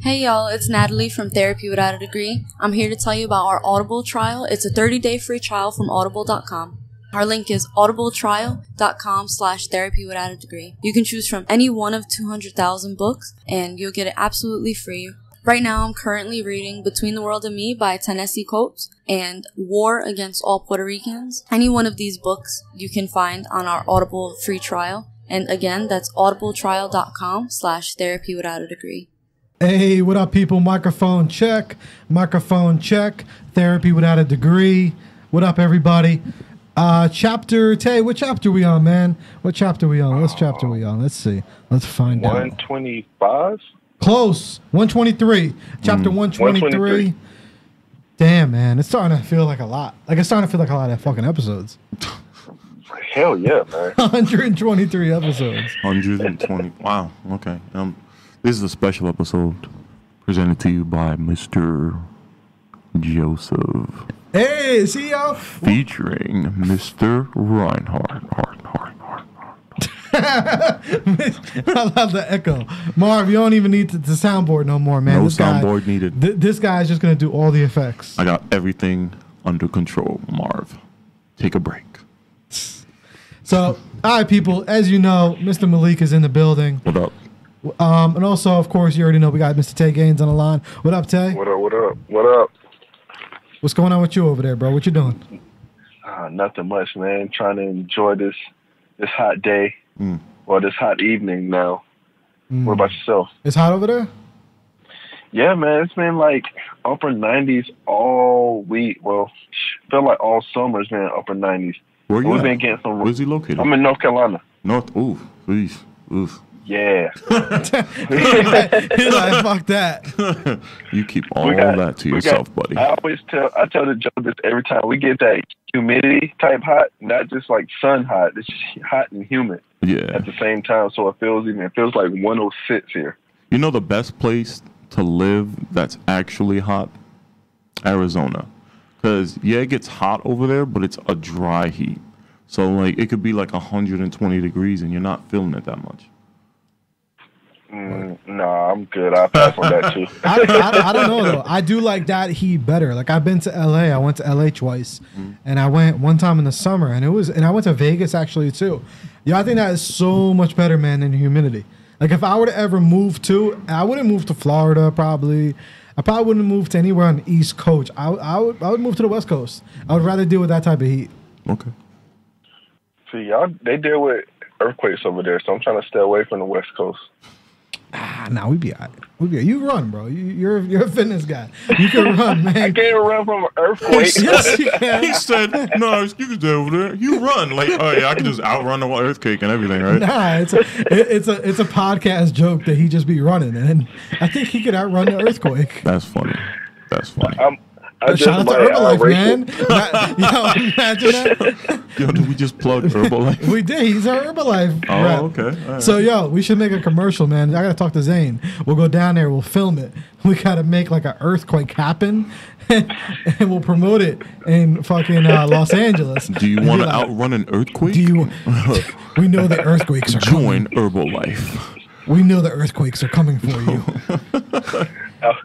Hey y'all, it's Natalie from Therapy Without a Degree. I'm here to tell you about our Audible trial. It's a 30-day free trial from audible.com. Our link is audibletrial.com/therapywithoutadegree. You can choose from any one of 200,000 books and you'll get it absolutely free. Right now I'm currently reading Between the World and Me by Ta-Nehisi Coates and War Against All Puerto Ricans. Any one of these books you can find on our Audible free trial. And again, that's audibletrial.com/therapywithoutadegree. Hey, what up, people? Microphone check. Microphone check. Therapy Without a Degree. What up, everybody? Chapter, Tay, what chapter we on, man? What chapter we on? What chapter we on? Let's see. Let's find out. 125? Close. 123. Chapter 123. Damn, man. It's starting to feel like a lot. Like, it's starting to feel like a lot of fucking episodes. Hell yeah, man. 123 episodes. 120. Wow. Okay. This is a special episode presented to you by Mr. Joseph. Hey, see y'all? Featuring Mr. Reinhardt. I love the echo. Marv, you don't even need the soundboard no more, man. No this guy, soundboard needed. This guy is just going to do all the effects. I got everything under control, Marv. Take a break. So, all right, people. As you know, Mr. Malik is in the building. What up? And also, of course, you already know we got Mr. Tay Gaines on the line. What up, Tay? What up, what up, what up? What's going on with you over there, bro? What you doing? Nothing much, man. Trying to enjoy this hot day. Or this hot evening now. What about yourself? It's hot over there? Yeah, man. It's been like upper 90s all week. Well, feel like all summer's been upper 90s. Where you We've at? been getting some. Where's he located? I'm in North Carolina. North. Ooh, please. Oof. Yeah. He's like, fuck that. You keep all that to yourself, buddy. I tell the joke this every time. We get that humidity type hot, not just like sun hot. It's just hot and humid at the same time. So it feels like 106 here. You know the best place to live that's actually hot? Arizona. Because, it gets hot over there, but it's a dry heat. So, like, it could be like 120 degrees and you're not feeling it that much. Nah, I'm good. I'll pass on that too. I don't know though. I do like that heat better. Like I've been to LA. I went to LA twice, and I went one time in the summer, and I went to Vegas actually too. Yeah, I think that is so much better, man, than humidity. Like if I were to ever move I wouldn't move to Florida probably. I probably wouldn't move to anywhere on the East Coast. I would move to the West Coast. I would rather deal with that type of heat. Okay. See, they deal with earthquakes over there, so I'm trying to stay away from the West Coast. Nah, we be all right. You run, bro. You're a fitness guy. You can run, man. I can't run from an earthquake. Yes, you can. He said, no, you can stay over there. You run. Like, oh, yeah, I can just outrun the earthquake and everything, right? Nah, it's a podcast joke that he just be running, and I think he could outrun the earthquake. That's funny. Shout out to Herbalife, man. Imagine that. Yo, did we just plug Herbalife? We did. He's our Herbalife rep. Okay. Right. So, we should make a commercial, man. I got to talk to Zane. We'll go down there. We'll film it. We got to make like an earthquake happen, and we'll promote it in fucking Los Angeles. Do you want to outrun an earthquake? We know the earthquakes are coming. Join Herbalife. We know the earthquakes are coming for you.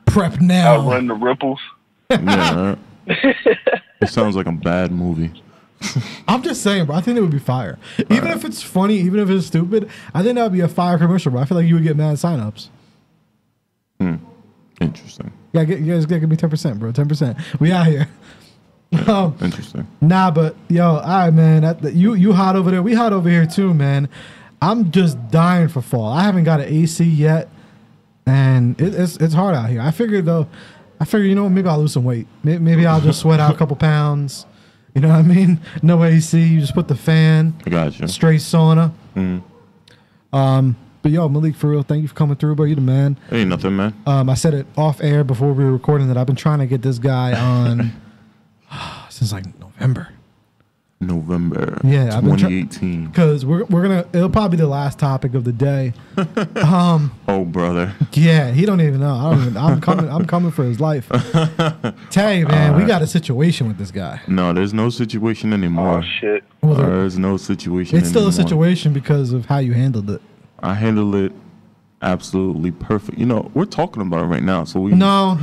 Prep now. Outrun the ripples. Yeah, it sounds like a bad movie. I'm just saying, bro. I think it would be fire. Even if it's funny, even if it's stupid, I think that would be a fire commercial, bro. I feel like you would get mad signups. Interesting. Yeah, you guys gotta give me 10%, bro. 10%. We out here. Interesting. Nah, but all right, man. You hot over there. We hot over here too, man. I'm just dying for fall. I haven't got an AC yet, and it's hard out here. I figured, maybe I'll lose some weight. Maybe I'll just sweat out a couple pounds. You know what I mean? No AC. You just put the fan. I got you. Straight sauna. But Malik, for real, thank you for coming through, bro. You the man. Ain't nothing, man. I said it off air before we were recording that I've been trying to get this guy on since like November. Yeah, 2018. Because it'll probably be the last topic of the day. Oh, brother. Yeah, he don't even know. I'm coming for his life. Tay, man, we got a situation with this guy. No, there's no situation anymore. Oh shit. Well, there's no situation. It's still a situation because of how you handled it. I handled it absolutely perfect. You know, we're talking about it right now, so we No.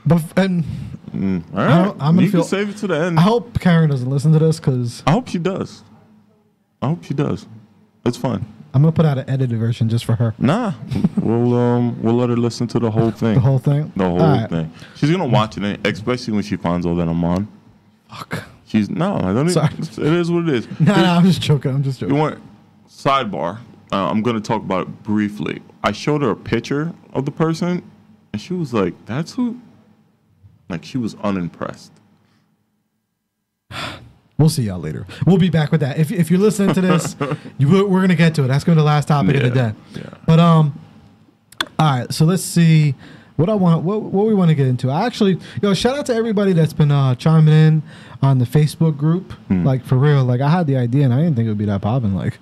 But and all right, I'm gonna can save it to the end. I hope Karen doesn't listen to this because I hope she does. It's fine. I'm gonna put out an edited version just for her. Nah, we'll let her listen to the whole thing. The whole thing. The whole thing. She's gonna watch it, especially when she finds out that I'm on. Fuck. I don't. Sorry. It is what it is. No, I'm just joking. You want sidebar? I'm gonna talk about it briefly. I showed her a picture of the person, and she was like, "That's who." Like, she was unimpressed. We'll see y'all later. We'll be back with that. If you're listening to this, we're gonna get to it. That's gonna be the last topic of the day. Yeah. But all right. So let's see what we want to get into. I actually, shout out to everybody that's been chiming in on the Facebook group. Like, for real. Like, I had the idea and I didn't think it would be that popping. Like,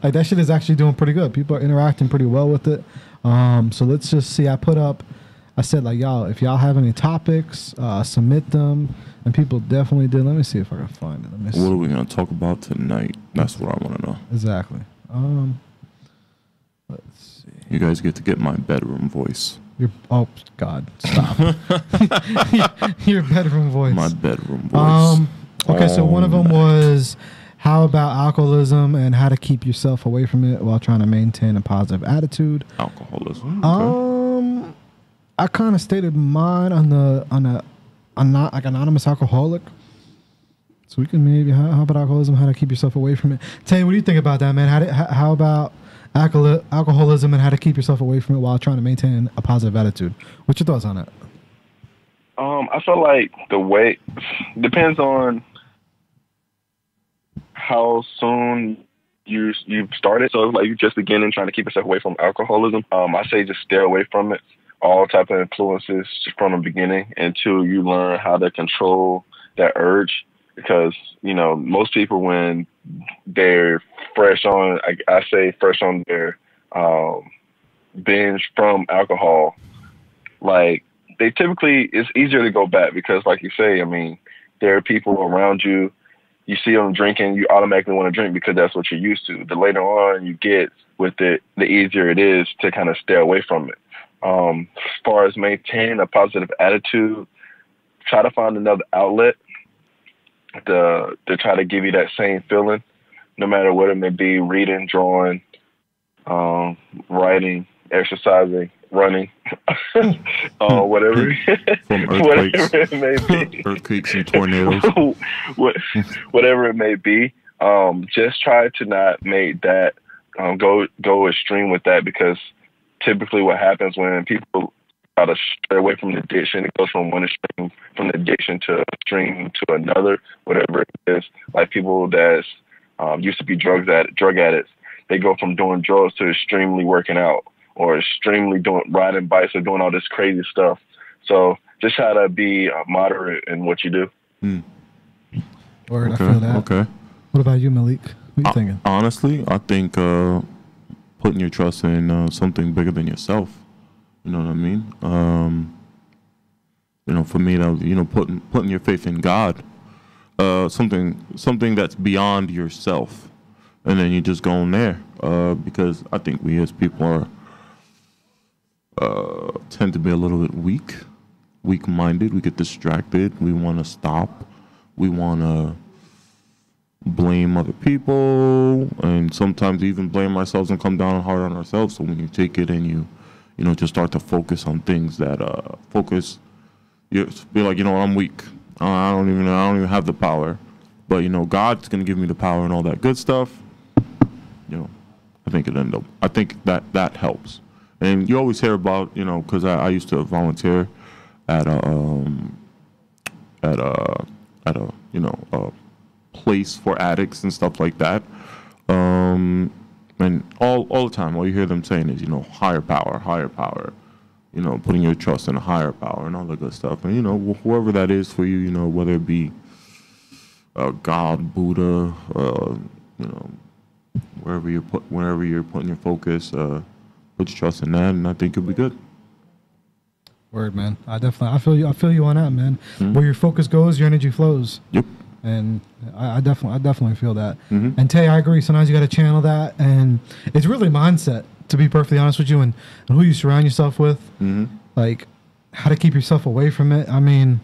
like that shit is actually doing pretty good. People are interacting pretty well with it. So let's just see. I said, like, y'all, if y'all have any topics, submit them. And people definitely did. Let me see if I can find it. What are we going to talk about tonight? That's what I want to know. Exactly. Let's see. You guys get to get my bedroom voice. Oh, God. Stop. Your bedroom voice. My bedroom voice. Okay, so one of them was, how about alcoholism and how to keep yourself away from it while trying to maintain a positive attitude? Alcoholism. Okay. I kind of stated mine I'm not like anonymous alcoholic. So we can maybe, how about alcoholism, how to keep yourself away from it? Tay, what do you think about that, man? How about alcoholism and how to keep yourself away from it while trying to maintain a positive attitude? What's your thoughts on it? I feel like the way depends on how soon you've started. So if like you're just beginning trying to keep yourself away from alcoholism, I say just stay away from it. All type of influences from the beginning until you learn how to control that urge. Because, most people when they're fresh on, I say fresh on their binge from alcohol, like they typically, it's easier to go back because like you say, I mean, there are people around you, you see them drinking, you automatically want to drink because that's what you're used to. The later on you get with it, the easier it is to kind of stay away from it. As far as maintaining a positive attitude, try to find another outlet to try to give you that same feeling, no matter what it may be: reading, drawing, writing, exercising, running, whatever, from whatever it may be, earthquakes and tornadoes, whatever it may be. Just try to not make that go extreme with that, because typically what happens when people try to stray away from the addiction, it goes from one extreme, from the addiction to extreme to another, whatever it is. Like people that used to be drug addicts, they go from doing drugs to extremely working out or extremely riding bikes or doing all this crazy stuff. So just try to be moderate in what you do. Word, okay, I feel that. Okay. What about you, Malik? What are you thinking? Honestly, I think putting your trust in something bigger than yourself. You know what I mean? For me, that putting your faith in God, something that's beyond yourself, and then you just go in there. Because I think we as people tend to be a little bit weak-minded. We get distracted. We want to stop. We want to blame other people, and sometimes even blame ourselves and come down hard on ourselves. So when you take it and you just start to focus on things that you be like, I'm weak. I don't even have the power, but God's gonna give me the power and all that good stuff. I think that helps. And you always hear about, because I used to volunteer at a place for addicts and stuff like that. And all the time, all you hear them saying is, higher power, putting your trust in a higher power and all that good stuff. And, whoever that is for you, whether it be God, Buddha, wherever you're putting your focus, put your trust in that, and I think you'll be good. Word, man. I feel you on that, man. Mm-hmm. Where your focus goes, your energy flows. Yep. And I definitely feel that. And Tay, I agree. Sometimes you got to channel that, and it's really mindset. To be perfectly honest with you, and who you surround yourself with, like how to keep yourself away from it. I mean,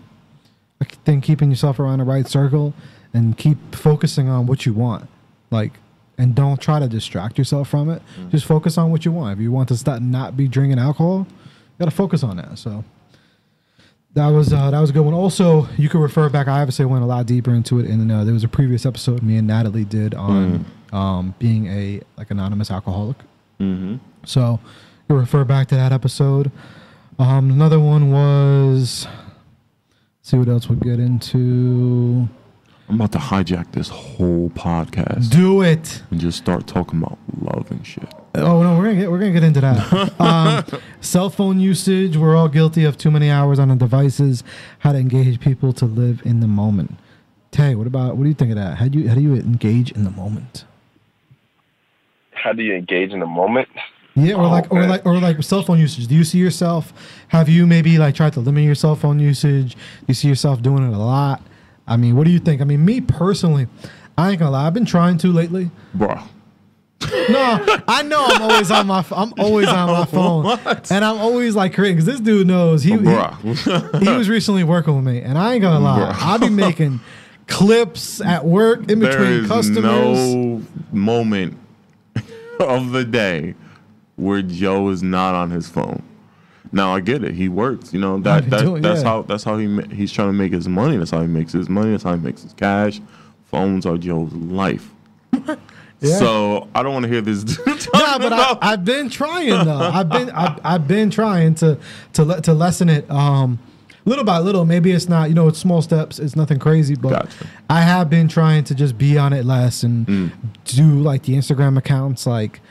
I think keeping yourself around the right circle and keep focusing on what you want, like, and don't try to distract yourself from it. Just focus on what you want. If you want to start not be drinking alcohol, you got to focus on that. So that was a good one. Also, you could refer back. I obviously went a lot deeper into it, and there was a previous episode me and Natalie did on being a anonymous alcoholic. So you refer back to that episode. Another one was, let's see what else we'll get into. I'm about to hijack this whole podcast. Do it. And just start talking about love and shit. Oh no, we're gonna get into that. Cell phone usage. We're all guilty of too many hours on the devices. How to engage people to live in the moment. Tay, what do you think of that? How do you engage in the moment? How do you engage in the moment? Yeah, or like cell phone usage. Do you see yourself? Have you maybe like tried to limit your cell phone usage? Do you see yourself doing it a lot? I mean, what do you think? I mean, me personally, I ain't gonna lie. I've been trying to lately. Bruh. No, I know I'm always on my phone, What? and I'm always like creating. Because this dude knows he was recently working with me, and I ain't gonna lie. I'll be making clips at work in between customers. No moment of the day where Joe is not on his phone. Now I get it. He works. You know that's how he's trying to make his money. That's how he makes his money. That's how he makes his cash. Phones are Joe's life. Yeah. So I don't want to hear this. I've been trying though. I've been trying to lessen it little by little. Maybe it's not, it's small steps. It's nothing crazy, but gotcha. I have been trying to just be on it less and do like the Instagram accounts, like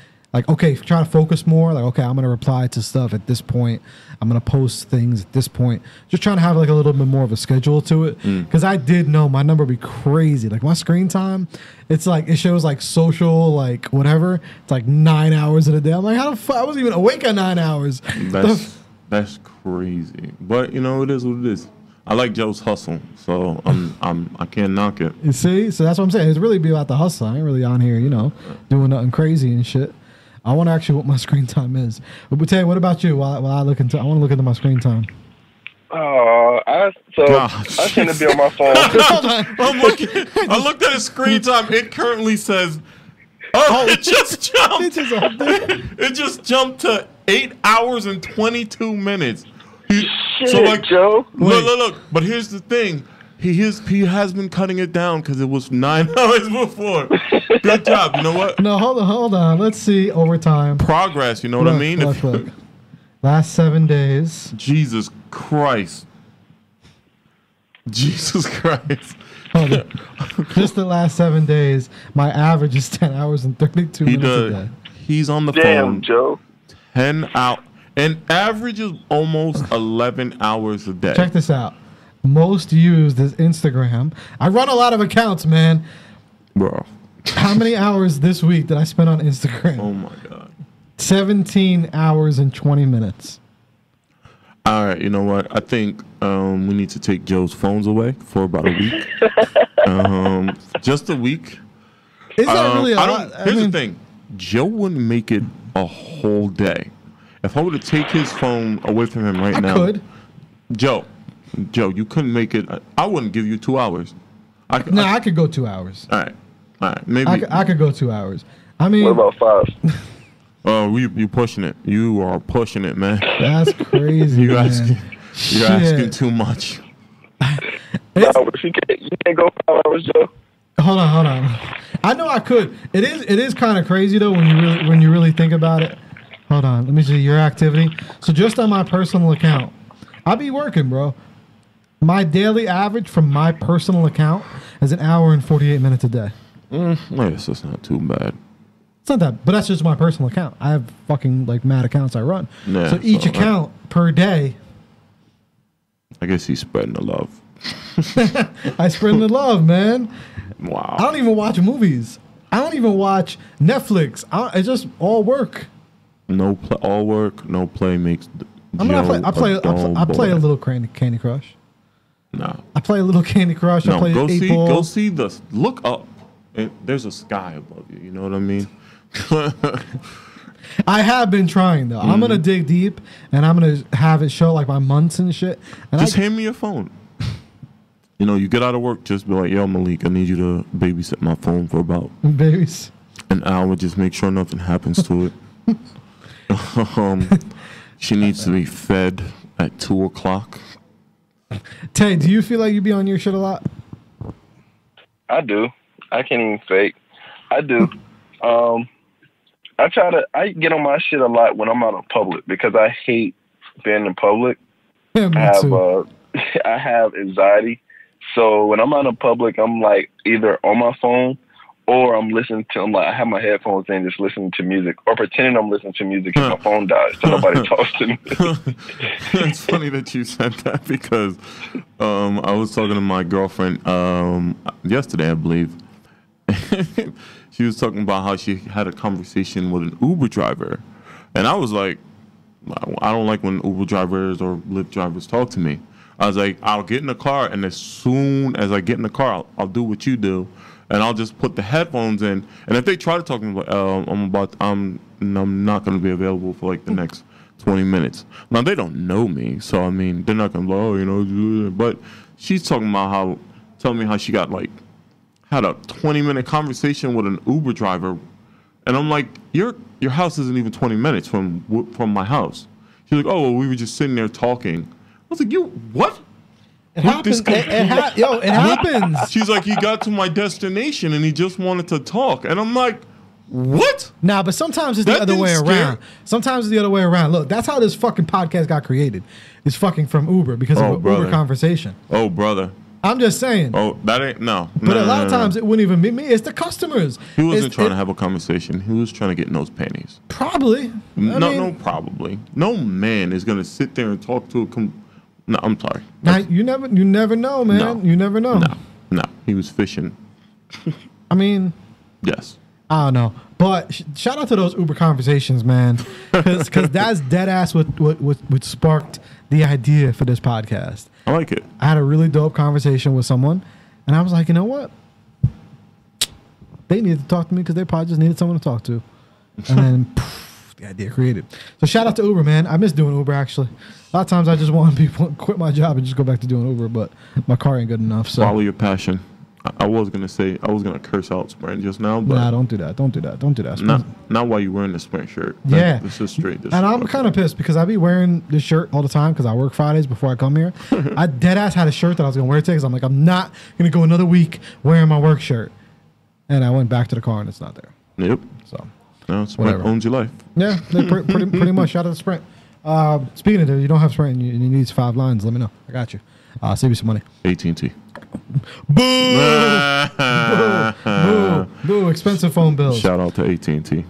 okay, try to focus more. Like okay, I'm gonna reply to stuff at this point. I'm gonna post things at this point. Just trying to have like a little bit more of a schedule to it, because I did know my number would be crazy. Like my screen time, it's like it shows like social, like whatever. It's like 9 hours in a day. I'm like, how the fuck? I wasn't even awake on 9 hours. That's crazy. But it is what it is. I like Joe's hustle, so I can't knock it. You see, so that's what I'm saying. It's really be about the hustle. I ain't really on here, doing nothing crazy and shit. I want to actually what my screen time is. But Tay, what about you? While I want to look into my screen time. I tend to be on my phone. I looked at his screen time. It currently says, it just jumped. It just jumped to 8 hours and 22 minutes. Joe. Look. But here's the thing. He has been cutting it down because it was 9 hours before. Good job. You know what? No, hold on. Let's see overtime. Progress. You know what I mean? Look. Last 7 days. Jesus Christ. Hold on. Just the last 7 days, my average is 10 hours and 32 minutes a day. He's on the phone. Damn, Joe. 10 out. And average is almost 11 hours a day. Check this out. Most used is Instagram. I run a lot of accounts, man. Bro. How many hours this week did I spend on Instagram? Oh my God. 17 hours and 20 minutes. All right, you know what? I think we need to take Joe's phones away for about a week. Just a week. Is that really a lot? Here's the thing. Joe wouldn't make it a whole day. If I were to take his phone away from him right now. I could. Joe, you couldn't make it. I wouldn't give you 2 hours. I could go 2 hours. All right. Maybe I could go 2 hours. I mean, what about 5? Oh, you pushing it. You are pushing it, man. That's crazy. You're asking too much. You can't go 5 hours, Joe. Hold on. I know I could. It is kind of crazy though when you really think about it. Hold on. Let me see your activity. So just on my personal account, I'll be working, bro. My daily average from my personal account is 1 hour and 48 minutes a day. Yes, that's not too bad. It's not that, but that's just my personal account. I have fucking mad accounts I run. Yeah, so each account per day. I guess he's spreading the love. I spread the love, man. Wow. I don't even watch movies. I don't even watch Netflix. It's just all work. All work, no play makes. I play a little Candy Crush. No. I play a little Candy Crush. I play go 8 see, Ball. go see look up. There's a sky above you. You know what I mean? I have been trying though. I'm gonna dig deep and I'm gonna have it show like my months and shit. And just hand me your phone. You know, you get out of work, just be like, yo, Malik, I need you to babysit my phone for about babies an hour. Just make sure nothing happens to it. She needs to be fed at 2:00. Tay, do you feel like you be on your shit a lot? I do. I can't even fake. I do. I get on my shit a lot when I'm out in public because I hate being in public. Yeah, me too. I have anxiety. So when I'm out in public, I'm like either on my phone or I'm like, I have my headphones in, just listening to music or pretending I'm listening to music and my phone dies so nobody talks to me. It's funny that you said that because I was talking to my girlfriend yesterday, I believe. She was talking about how she had a conversation with an Uber driver. And I was like, I don't like when Uber drivers or Lyft drivers talk to me. I was like, I'll get in the car, and as soon as I get in the car, I'll do what you do, and I'll just put the headphones in. And if they try to talk to me, I'm not going to be available for like the next 20 minutes. Now, they don't know me, so I mean, they're not going to be like, oh, you know, but she's telling me how she had a 20-minute conversation with an Uber driver, and I'm like, your house isn't even 20 minutes from my house. She's like, oh, well, we were just sitting there talking. I was like, you what? It happens. It happens. She's like, he got to my destination and he just wanted to talk, and I'm like, what? Nah, but sometimes it's the other way around. Sometimes it's the other way around. Look, that's how this fucking podcast got created. It's fucking from Uber because of an Uber conversation. Oh, brother. I'm just saying. Oh, that ain't no. But a lot of times it wouldn't even be me. It's the customers. He wasn't trying to have a conversation. He was trying to get in those panties. Probably. Probably. No man is gonna sit there and talk to a. No, I'm sorry. Now, you never know, man. No. You never know. No. He was fishing. I mean. Yes. I don't know, but shout out to those Uber conversations, man, because that's dead ass what sparked the idea for this podcast. I like it. I had a really dope conversation with someone, and I was like, you know what? They needed to talk to me because they probably just needed someone to talk to, and then the idea created. So shout out to Uber, man. I miss doing Uber actually. A lot of times I just want people to quit my job and just go back to doing Uber, but my car ain't good enough. So follow your passion. I was gonna curse out Sprint just now, but nah, don't do that. Not while you're wearing the Sprint shirt. Yeah, this is straight. And I'm kind of pissed because I be wearing this shirt all the time because I work Fridays before I come here. I dead ass had a shirt that I was gonna wear today because I'm like, I'm not gonna go another week wearing my work shirt. And I went back to the car and it's not there. Yep. So no, Sprint owns your life. Yeah, pretty much. Shout out to Sprint. Speaking of that, you don't have Sprint and you need 5 lines. Let me know. I got you. Save you some money. AT&T. Boo! Expensive phone bills. Shout out to AT&T.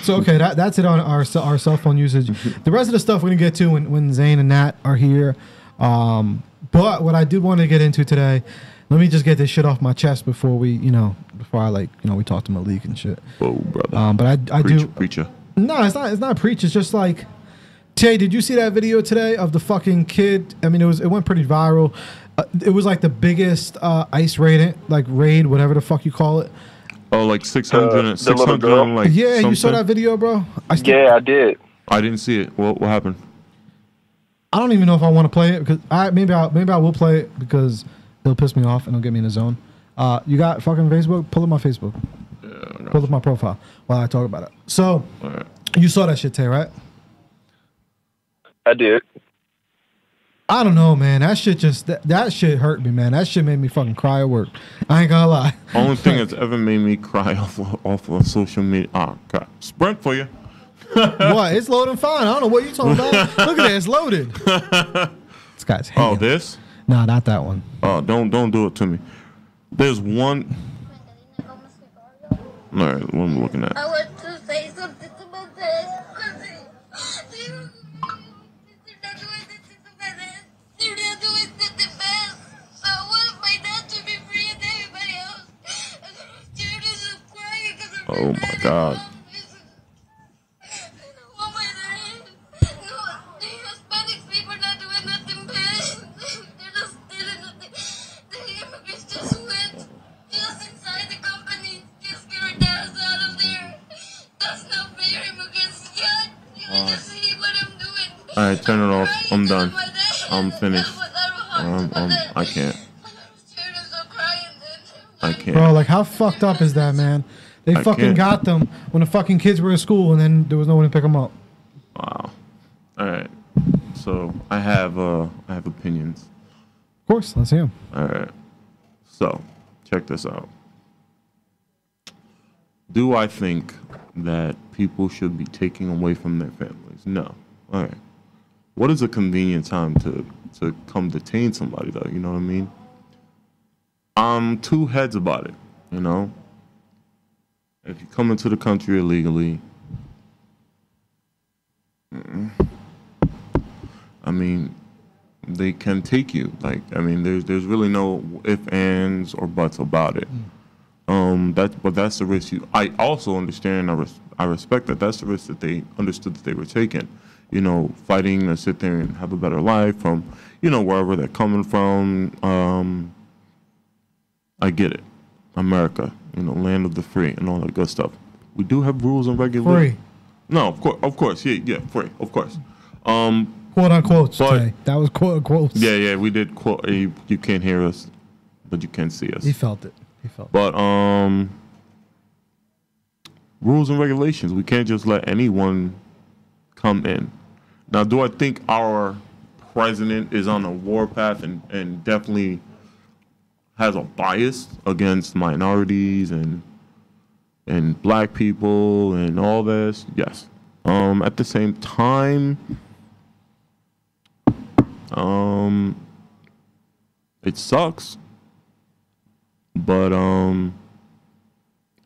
So okay, that's it on our cell phone usage. The rest of the stuff we're gonna get to when Zane and Nat are here. But what I did want to get into today, let me just get this shit off my chest before we talk to Malik and shit. Whoa, brother. But I do preacher. No, it's not preach. It's just like, Tay, did you see that video today of the fucking kid? I mean, it went pretty viral. It was like the biggest ICE raid, whatever the fuck you call it. Oh, like 600, 600 like yeah, something? You saw that video, bro? I did. I didn't see it. What happened? I don't even know if I want to play it because maybe I will play it because it'll piss me off and it'll get me in the zone. You got fucking Facebook? Pull up my Facebook. Yeah, pull up my profile while I talk about it. So, right. You saw that shit, Tay, right? I did. I don't know, man. That shit that shit hurt me, man. That shit made me fucking cry at work. I ain't gonna lie. Only thing that's ever made me cry off of social media. Oh, God. Sprint for you. What? It's loading fine. I don't know what you're talking about. Look at it. It's loaded. This guy's hating. Oh, this? Nah, not that one. Oh, don't do it to me. There's one. All right, what am I looking at? I want to say something about this. Oh my God. All right, turn it off. I'm done. I'm finished. I can't. I can't. Bro, like, how fucked up is that, man? They I fucking can't. got them when the fucking kids were in school, and then there was no one to pick them up. Wow. All right. So I have opinions. Of course, let's hear them. All right. So check this out. Do I think that people should be taking away from their families? No. All right. What is a convenient time to come detain somebody, though? You know what I mean? I'm two heads about it, you know? If you come into the country illegally, I mean, they can take you. Like, I mean, there's really no ifs, ands, or buts about it. But that's the risk. I also understand. I respect that. That's the risk that they understood that they were taking. You know, fighting to sit there and have a better life from, you know, wherever they're coming from. I get it. America, you know, land of the free and all that good stuff. We do have rules and regulations. Free. No, of course, yeah, free, of course. Quote unquote. Today. That was quote unquote. Yeah, we did quote. You can't hear us, but you can see us. He felt it. But rules and regulations. We can't just let anyone come in. Now, do I think our president is on a warpath and definitely has a bias against minorities and black people and all this? Yes. At the same time, it sucks. But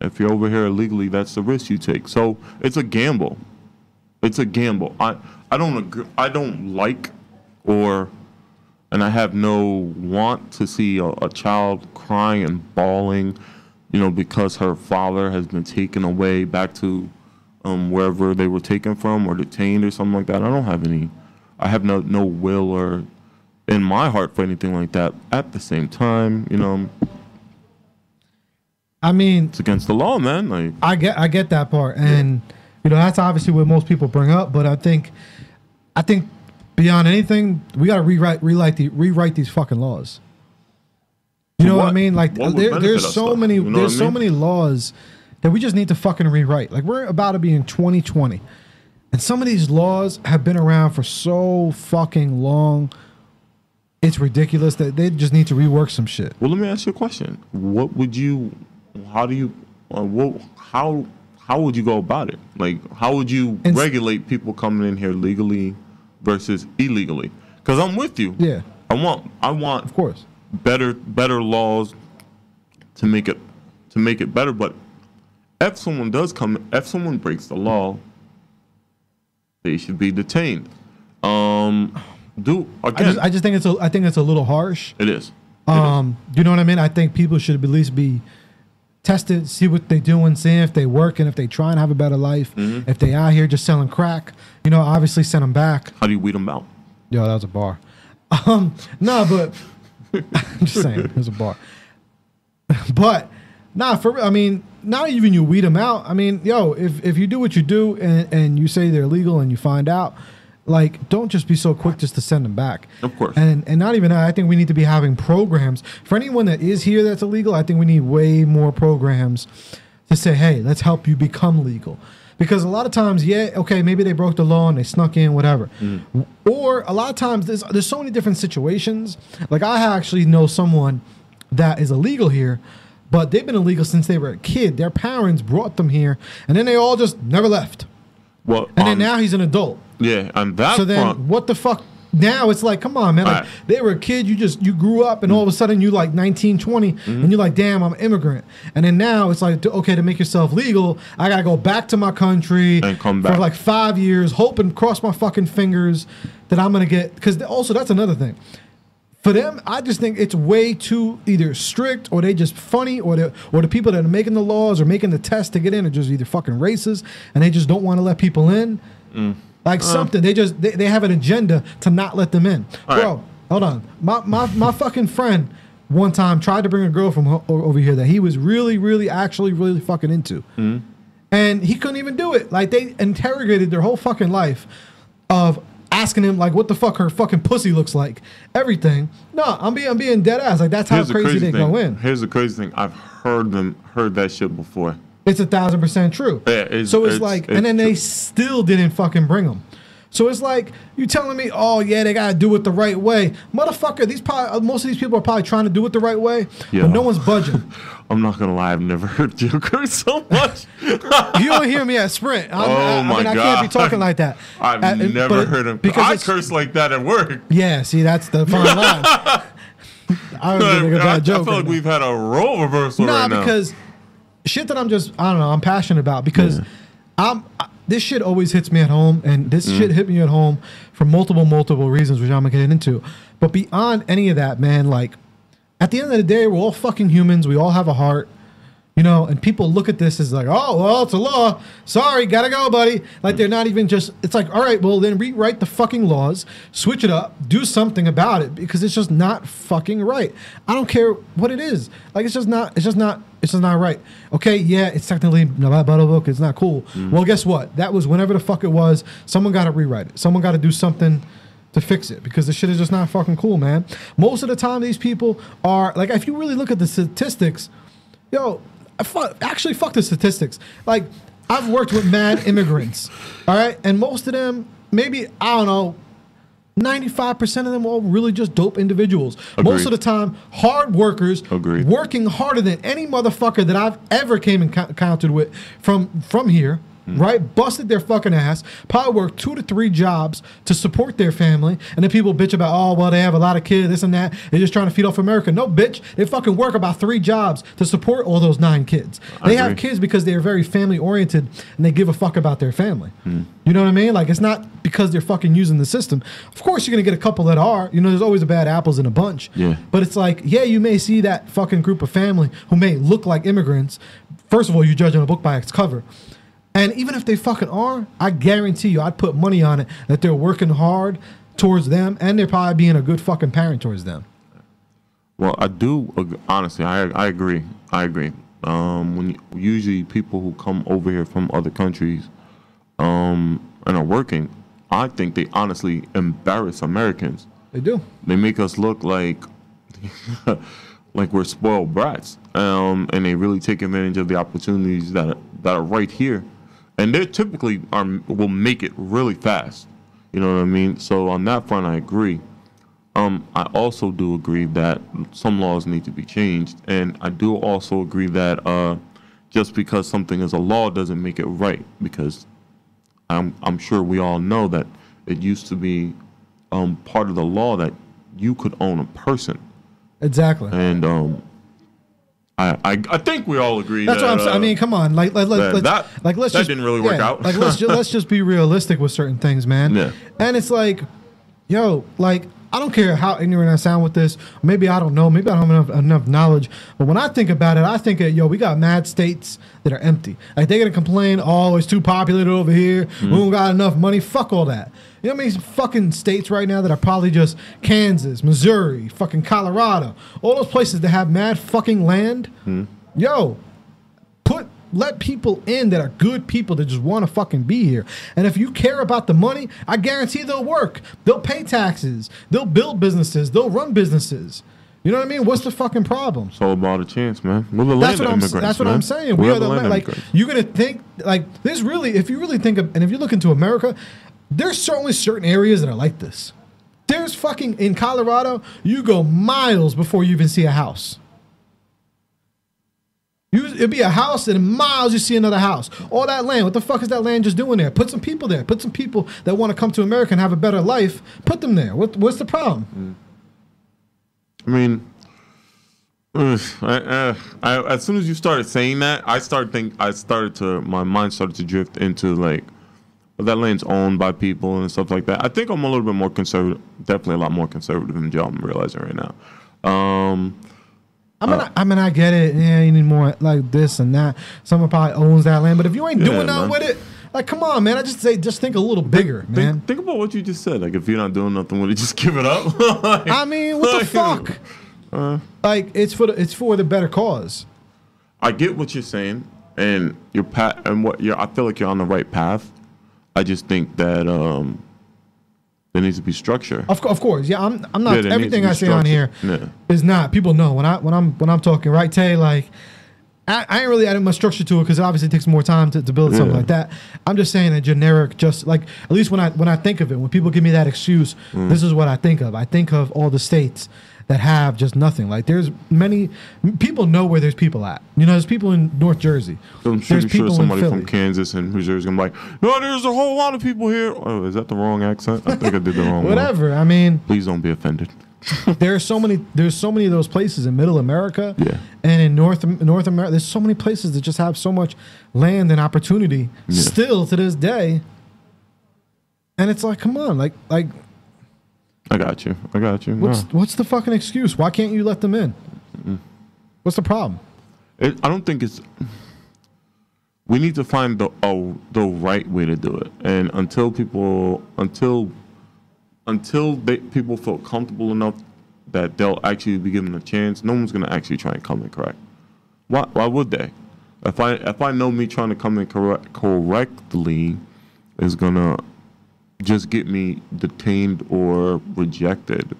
if you're over here illegally, that's the risk you take. So it's a gamble. It's a gamble. I don't agree. I don't like and I have no want to see a child crying and bawling, you know, because her father has been taken away back to wherever they were taken from or detained or something like that. I have no will or in my heart for anything like that. At the same time, you know, I mean, it's against the law, man. Like, I get that part, and you know that's obviously what most people bring up. But I think beyond anything, we gotta rewrite these fucking laws. You know what I mean? Like there's so many laws that we just need to fucking rewrite. Like we're about to be in 2020, and some of these laws have been around for so fucking long. It's ridiculous that they just need to rework some shit. Well, let me ask you a question. How would you go about it? Like, how would you regulate people coming in here legally versus illegally? Because I'm with you. Yeah. I want, of course, better laws to make it better. But if someone breaks the law, they should be detained. I just think it's a little harsh. It is. You know what I mean? I think people should at least be tested, see what they doing, see if they work, and if they try and have a better life. Mm-hmm. If they out here just selling crack, you know, obviously send them back. How do you weed them out? Yo, that was a bar. No, but I'm just saying, it was a bar. But I mean, not even you weed them out. I mean, yo, if you do what you do and you say they're illegal and you find out, like, don't just be so quick just to send them back. Of course. And not even that. I think we need to be having programs. For anyone that is here that's illegal, I think we need way more programs to say, hey, let's help you become legal. Because a lot of times, yeah, okay, maybe they broke the law and they snuck in, whatever. Mm. Or a lot of times, there's so many different situations. Like, I actually know someone that is illegal here, but they've been illegal since they were a kid. Their parents brought them here, and then they all just never left. Well, and then now he's an adult. Yeah, and that. So then, what the fuck? Now it's like, come on, man. Like, they were a kid. You grew up, and all of a sudden you like 19, 20, and you're like, damn, I'm an immigrant. And then now it's like, okay, to make yourself legal, I gotta go back to my country and come back for like 5 years, hope and cross my fucking fingers that I'm gonna get. Because also that's another thing. For them, I just think it's way too either strict or they just funny or the people that are making the laws or making the test to get in are just either fucking racist and they just don't want to let people in. Like something. They have an agenda to not let them in. Bro, hold on. My fucking friend one time tried to bring a girl from over here that he was really fucking into. And he couldn't even do it. Like they interrogated their whole fucking life of asking him like what the fuck her fucking pussy looks like, everything. No, I'm being dead ass. Like that's how crazy they go in. Here's the crazy thing. I've heard that shit before. It's 1,000% true. Yeah, so it's like, and then true. they still didn't fucking bring them. So it's like you telling me, oh yeah, they gotta do it the right way, motherfucker. Most of these people are probably trying to do it the right way, but no one's budging. I'm not gonna lie, I've never heard Joe curse so much. You don't hear me at Sprint. I mean, I can't be talking like that. I've never heard him. Because I curse like that at work. Yeah, see, that's the fine line. I feel like we've had a role reversal right now. Because shit that I'm passionate about because this shit always hits me at home, and this shit hit me at home for multiple reasons, which I'm gonna get into. But beyond any of that, man, like at the end of the day, we're all fucking humans. We all have a heart, you know. And people look at this as like, oh, well, it's a law. Sorry, gotta go, buddy. Like they're not even just. It's like, all right, well, then rewrite the fucking laws, switch it up, do something about it because it's just not fucking right. I don't care what it is. Like it's just not right. Okay, yeah, it's technically Audiobook. It's not cool. Well, guess what? That was whenever the fuck it was. Someone got to rewrite it. Someone got to do something to fix it because the shit is just not fucking cool, man. Most of the time, these people are like, if you really look at the statistics, yo, fuck the statistics. Like, I've worked with mad immigrants, all right, and most of them, maybe I don't know. 95% of them are really just dope individuals. Agreed. Most of the time, hard workers, Agreed. working harder than any motherfucker that I've ever came encountered with from here. Right? Busted their fucking ass, probably worked 2 to 3 jobs to support their family, and then people bitch about, oh, well, they have a lot of kids, this and that, they're just trying to feed off America. No, bitch, they fucking work about 3 jobs to support all those 9 kids. They have kids because they're very family-oriented, and they give a fuck about their family. You know what I mean? Like, it's not because they're fucking using the system. Of course, you're going to get a couple that are. You know, there's always a bad apples in a bunch. Yeah. But it's like, yeah, you may see that fucking group of family who may look like immigrants. First of all, you're judging a book by its cover. And even if they fucking are, I guarantee you, I'd put money on it that they're working hard towards them, and they're probably being a good fucking parent towards them. Well, I do, honestly, I agree. Usually people who come over here from other countries and are working, I think they honestly embarrass Americans. They do. They make us look like like we're spoiled brats, and they really take advantage of the opportunities that are right here. And they typically will make it really fast. You know what I mean? So on that front, I agree. I also do agree that some laws need to be changed. And I do also agree that just because something is a law doesn't make it right. Because I'm sure we all know that it used to be part of the law that you could own a person. Exactly. And I think we all agree. That's that, what I'm saying. I mean, come on, let's that didn't really work out. Like let's just be realistic with certain things, man. Yeah. And it's like, yo, like I don't care how ignorant I sound with this. Maybe I don't know. Maybe I don't have enough knowledge. But when I think about it, I think that we got mad states that are empty. Like they're gonna complain, oh, it's too populated over here. We don't got enough money. Fuck all that. You know how many fucking states right now that are probably just Kansas, Missouri, fucking Colorado, all those places that have mad fucking land? Yo, let people in that are good people that just want to fucking be here. And if you care about the money, I guarantee they'll work. They'll pay taxes. They'll build businesses. They'll run businesses. You know what I mean? What's the fucking problem? It's all about a chance, man. We're the land immigrants. That's what I'm saying. We are the land. Like you're gonna think like this. Really, if you really think of, and if you look into America, there's certainly certain areas that are like this. There's fucking in Colorado, you go miles before you even see a house. It'd be a house, and in miles you see another house. All that land, what the fuck is that land just doing there? Put some people there. Put some people that want to come to America and have a better life. Put them there. What's the problem? I mean, as soon as you started saying that, my mind started to drift into like, that land's owned by people and stuff like that. I think I'm a little bit more conservative, definitely a lot more conservative than Joe, I'm realizing right now. I mean, I get it. Yeah, you need more like this and that. Someone probably owns that land, but if you ain't doing nothing with it, like, come on, man. I just say, just think a little bigger, man. Think about what you just said. Like, if you're not doing nothing with it, just give it up. Like, I mean, what the fuck? Like, it's for the better cause. I get what you're saying, and I feel like you're on the right path. I just think that There needs to be structure. Of course, yeah. I'm not Yeah, everything I say on here Yeah. is not. People know when I'm talking, right, Tay? Like, I ain't really adding much structure to it because it obviously takes more time to build something like that. I'm just saying a generic, just like at least when I think of it, when people give me that excuse, this is what I think of. I think of all the states that have just nothing. Like there's many people know where there's people at. You know, there's people in North Jersey. So I'm there's pretty sure somebody in from Kansas and Missouri is gonna be like, no, there's a whole lot of people here. Oh, is that the wrong accent? I think I did the wrong one. Whatever. I mean, please don't be offended. There's so many of those places in Middle America, yeah, and in North America. There's so many places that just have so much land and opportunity still to this day. And it's like, come on, like. I got you. What's the fucking excuse? Why can't you let them in? What's the problem? I don't think it's. We need to find the right way to do it, and until people feel comfortable enough that they'll actually be given a chance, no one's gonna actually try and come in correct. Why would they? If I know me trying to come in correctly is gonna just get me detained or rejected,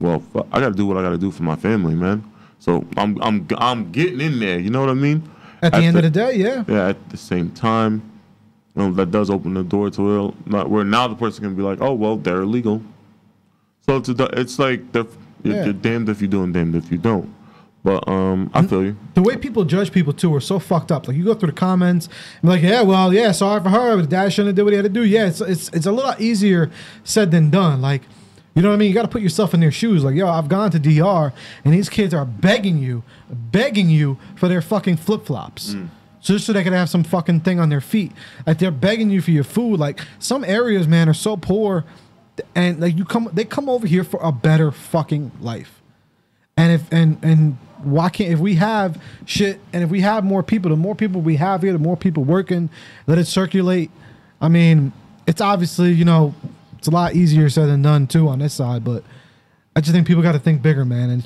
well, I gotta do what I gotta do for my family, man. So I'm getting in there. You know what I mean? At the end of the day, yeah. Yeah. At the same time, that does open the door to where now the person can be like, oh well, they're illegal. So it's like you're damned if you do and damned if you don't. But I feel you. The way people judge people too are so fucked up. Like you go through the comments and be like, yeah, well, yeah, sorry for her, but dad shouldn't have did what he had to do. Yeah, it's a little easier said than done. Like, you know what I mean? You got to put yourself in their shoes. Like, yo, I've gone to DR and these kids are begging you for their fucking flip flops. Just so they can have some fucking thing on their feet. Like they're begging you for your food. Like some areas, man, are so poor, and like they come over here for a better fucking life. And why can't, if we have shit and if we have more people, the more people we have here, the more people working, let it circulate. I mean, it's obviously, you know, it's a lot easier said than done too on this side, but I just think people got to think bigger, man. And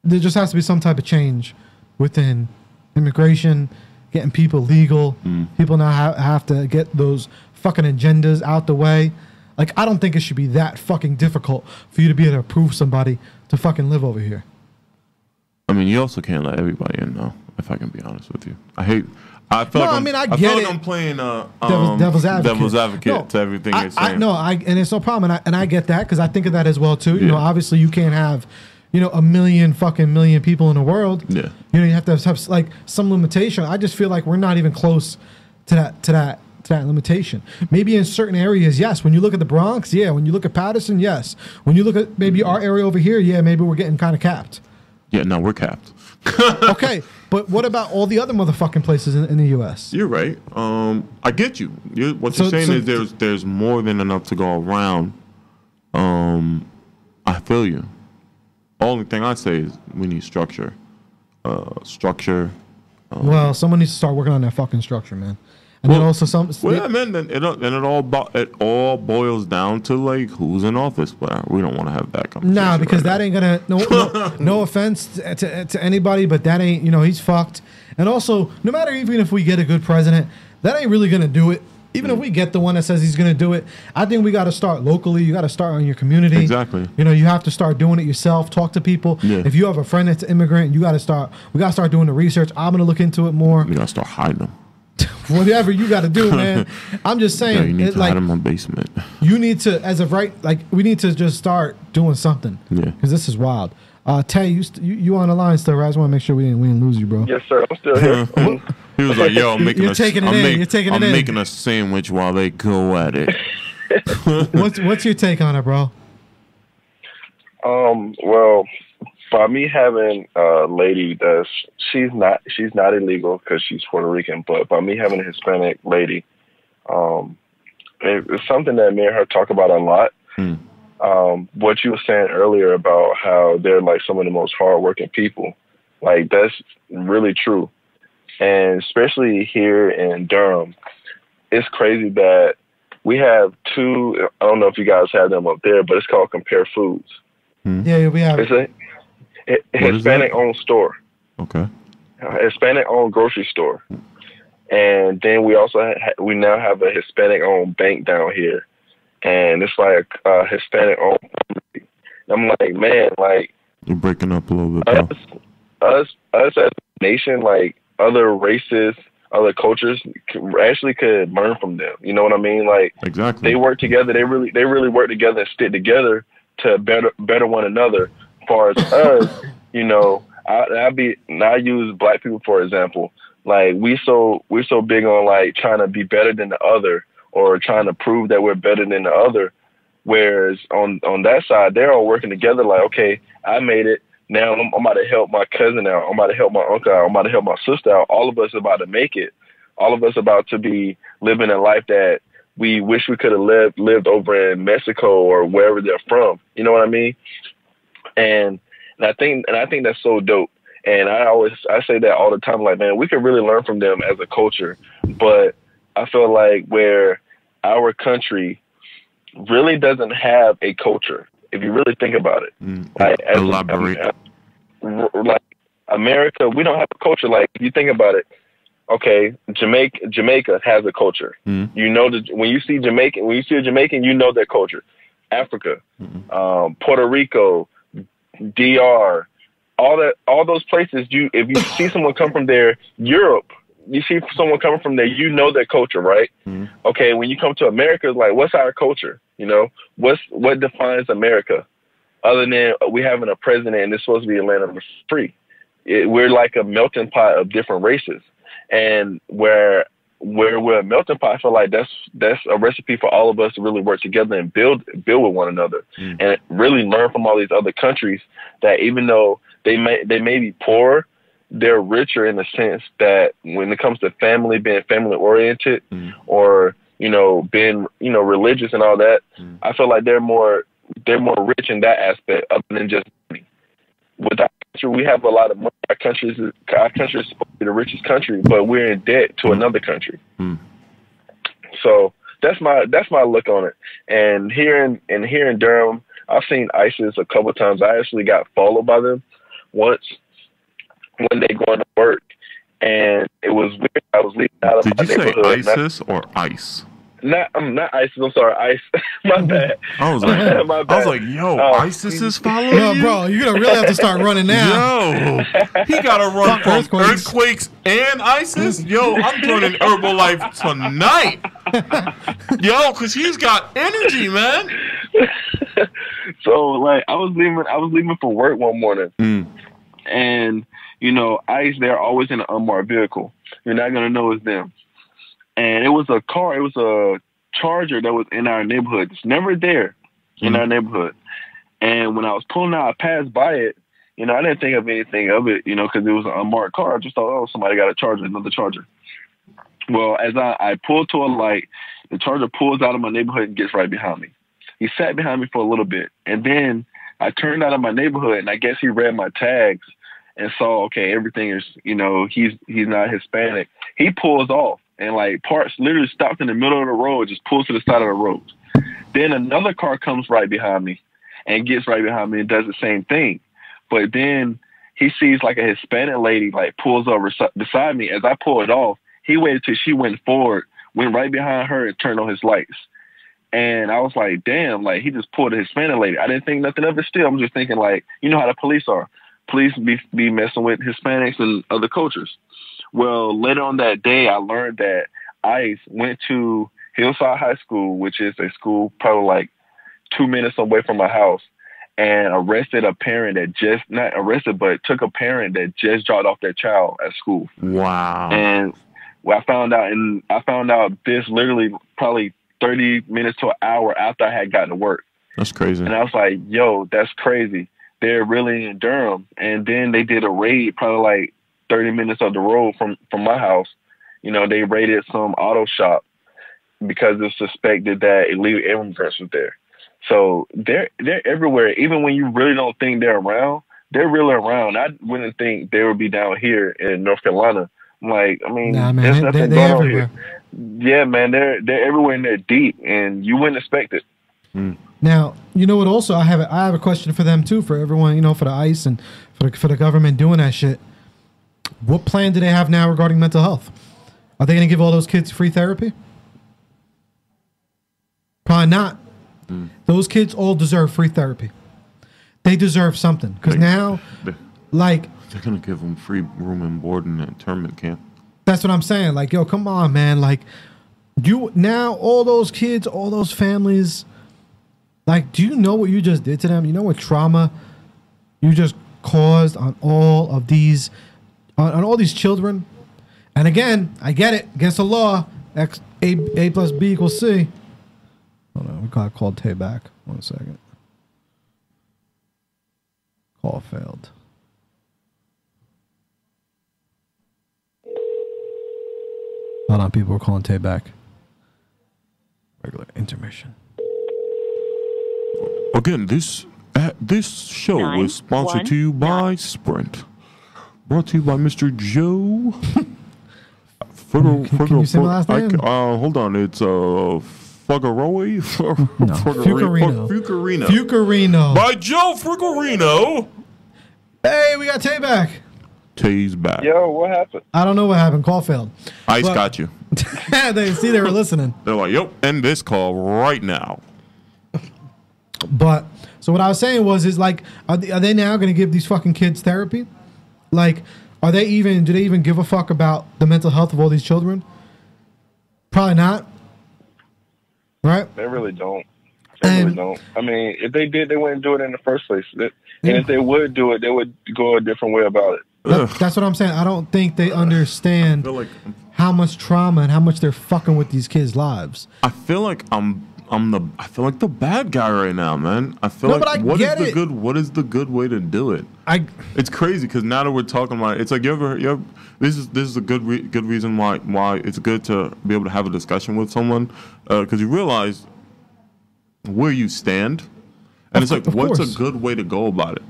there just has to be some type of change within immigration, getting people legal. People now have to get those fucking agendas out the way. Like, I don't think it should be that fucking difficult for you to be able to approve somebody to fucking live over here. I mean, you also can't let everybody in, though, if I can be honest with you. I feel like I'm playing devil's advocate to everything you're saying. And it's no problem. And I get that because I think of that as well, too. You know, obviously you can't have, you know, a million people in the world. Yeah. You know, you have to have like some limitation. I just feel like we're not even close to that limitation. Maybe in certain areas, yes. When you look at the Bronx, yeah. When you look at Patterson, yes. When you look at maybe our area over here, yeah, maybe we're getting kind of capped. Yeah, no, we're capped. Okay, but what about all the other motherfucking places in the U.S.? You're right. I get you. What you're saying is there's more than enough to go around. I feel you. Only thing I say is we need structure. Well, someone needs to start working on that fucking structure, man. And then also man, it all boils down to like who's in office. But we don't want to have that conversation. Nah, because that ain't gonna. No offense to anybody, but that ain't. You know, he's fucked. And also, no matter even if we get a good president, that ain't really gonna do it. Even if we get the one that says he's gonna do it, I think we got to start locally. You got to start on your community. Exactly. You know, you have to start doing it yourself. Talk to people. Yeah. If you have a friend that's an immigrant, you got to start. We got to start doing the research. I'm gonna look into it more. We got to start hiding them. Whatever you got to do, man. I'm just saying. Yeah, you need to hide in my basement. You need to, as of right, like we need to just start doing something. Yeah. Because this is wild. Tay, you on the line still, right? I just want to make sure we didn't lose you, bro. Yes, sir. I'm still here. He was like, "Yo, I'm making I'm making a sandwich while they go at it." What's your take on it, bro? Well, by me having a lady she's not illegal because she's Puerto Rican, but by me having a Hispanic lady, it's something that me and her talk about a lot. What you were saying earlier about how they're like some of the most hardworking people, like that's really true. And especially here in Durham, it's crazy that we have two, I don't know if you guys have them up there, but it's called Compare Foods. Yeah, we have. It's a Hispanic-owned store. Okay. Hispanic-owned grocery store. And then we also we now have a Hispanic-owned bank down here. and it's like Hispanic owned. I'm like, man, like You're breaking up a little bit, bro. us as a nation, like other races, other cultures, actually could learn from them. You know what I mean? Like Exactly. they work together. They really work together and stick together to better one another. As far as us, you know, I use black people for example. Like we're so big on like trying to be better than the other or trying to prove that we're better than the other. Whereas on that side, they're all working together. Like, okay, I made it. Now I'm about to help my cousin out. I'm about to help my uncle out. I'm about to help my sister out. All of us are about to make it. All of us about to be living a life that we wish we could have lived over in Mexico or wherever they're from. You know what I mean? And I think that's so dope. And I say that all the time. Like, man, we can really learn from them as a culture. But I feel like where our country really doesn't have a culture, if you really think about it. Like, Elaborate. Like America, we don't have a culture. Like if you think about it, okay, Jamaica has a culture. You know that when you see a Jamaican, you know their culture. Africa, Puerto Rico, DR, all those places. If you see someone come from there, Europe, you see someone coming from there, you know their culture, right? Okay, when you come to America, it's like, what's our culture? You know, what defines America? Other than we having a president and it's supposed to be a land of the free. We're like a melting pot of different races. And where we're a melting pot, I feel like that's a recipe for all of us to really work together and build with one another and really learn from all these other countries that even though they may be poor, they're richer in the sense that when it comes to family, being family oriented or, you know, being, you know, religious and all that, I feel like they're more rich in that aspect other than just money. With our country, we have a lot of money. Our country is supposed to be the richest country, but we're in debt to another country. So that's my look on it. And here in Durham, I've seen ISIS a couple of times. I actually got followed by them once when they going to work, and it was weird. I was leaving out of my neighborhood. Did you say ISIS or ICE? Not ISIS. I'm sorry, ICE. My bad. I was like, yo, ISIS is following you, bro. You're gonna really have to start running now. Yo, he gotta run from earthquakes and ISIS. Yo, I'm joining Herbalife tonight. Yo, cause he's got energy, man. So like, I was leaving for work one morning, and you know, ICE, they're always in an unmarked vehicle. You're not gonna know it's them. And it was a Charger that was in our neighborhood. It's never there in our neighborhood. And when I was pulling out, I passed by it. You know, I didn't think of anything of it, you know, because it was an unmarked car. I just thought, oh, somebody got another Charger. Well, as I pulled to a light, the Charger pulls out of my neighborhood and gets right behind me. He sat behind me for a little bit. And then I turned out of my neighborhood, and I guess he read my tags and saw, okay, everything is, you know, he's not Hispanic. He pulls off. And like parts literally stopped in the middle of the road, just pulls to the side of the road. Then another car comes right behind me and gets right behind me and does the same thing. But then he sees like a Hispanic lady like pulls over beside me. As I pulled off, he waited till she went forward, went right behind her and turned on his lights. And I was like, damn, like he just pulled a Hispanic lady. I didn't think nothing of it still. I'm just thinking like, you know how the police are. Police be messing with Hispanics and other cultures. Well, later on that day, I learned that ICE went to Hillside High School, which is a school probably like 2 minutes away from my house, and arrested a parent that not arrested, but took a parent that just dropped off their child at school. Wow. And I found out this literally probably 30 minutes to an hour after I had gotten to work. That's crazy. And I was like, yo, that's crazy. They're really in Durham. And then they did a raid probably like 30 minutes up the road from my house. You know, they raided some auto shop because it's suspected that illegal immigrants was there. So they're everywhere. Even when you really don't think they're around, they're really around. I wouldn't think they would be down here in North Carolina. Like, I mean, nah, man, there's nothing going on everywhere. Here. Yeah, man, they're everywhere and they're deep, and you wouldn't expect it. Now, you know what? Also, I have a question for them too, for everyone, you know, for the ICE and for the government doing that shit. What plan do they have now regarding mental health? Are they going to give all those kids free therapy? Probably not. Those kids all deserve free therapy. They deserve something because now, like, they're gonna give them free room and board in the internment camp. That's what I'm saying. Like, yo, come on, man. Like, you now all those kids, all those families. Like, do you know what you just did to them? You know what trauma you just caused on all of these, on all these children? And again, I get it. Against the law, A plus B equals C. Hold on, we got called Tay back. 1 second. Call failed. Hold on, people are calling Tay back. Regular intermission. Again, this show is sponsored to you by Sprint. Brought to you by Mr. Joe. Can you say my last name? Hold on, it's Fuggeroi? Fucarino. Fucarino. By Joe Fucarino. Hey, we got Tay back. Tay's back. Yo, what happened? I don't know what happened. Call failed. Ice got you. They were listening. They're like, yep, end this call right now. But so what I was saying is like, are they now going to give these fucking kids therapy? Like, do they even give a fuck about the mental health of all these children? Probably not. Right? They really don't. Really don't. I mean, if they did, they wouldn't do it in the first place. And if they would do it, they would go a different way about it. That's what I'm saying. I don't think they understand how much trauma and how much they're fucking with these kids' lives. I feel like I feel like the bad guy right now, man. I feel what is the good way to do it? It's crazy because now that we're talking about it, it's like this is a good reason why it's good to be able to have a discussion with someone because you realize where you stand, and it's like what's a good way to go about it.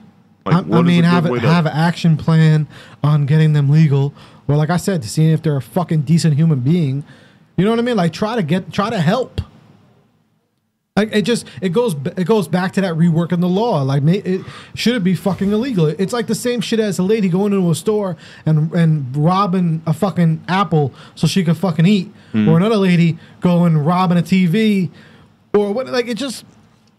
Like, have an action plan on getting them legal, or like I said, to see if they're a fucking decent human being. You know what I mean? Like try to help. Like it goes back to that reworking the law. Like should it be fucking illegal? It's like the same shit as a lady going into a store and robbing a fucking Apple so she could fucking eat, or another lady going robbing a TV, or what? Like it just.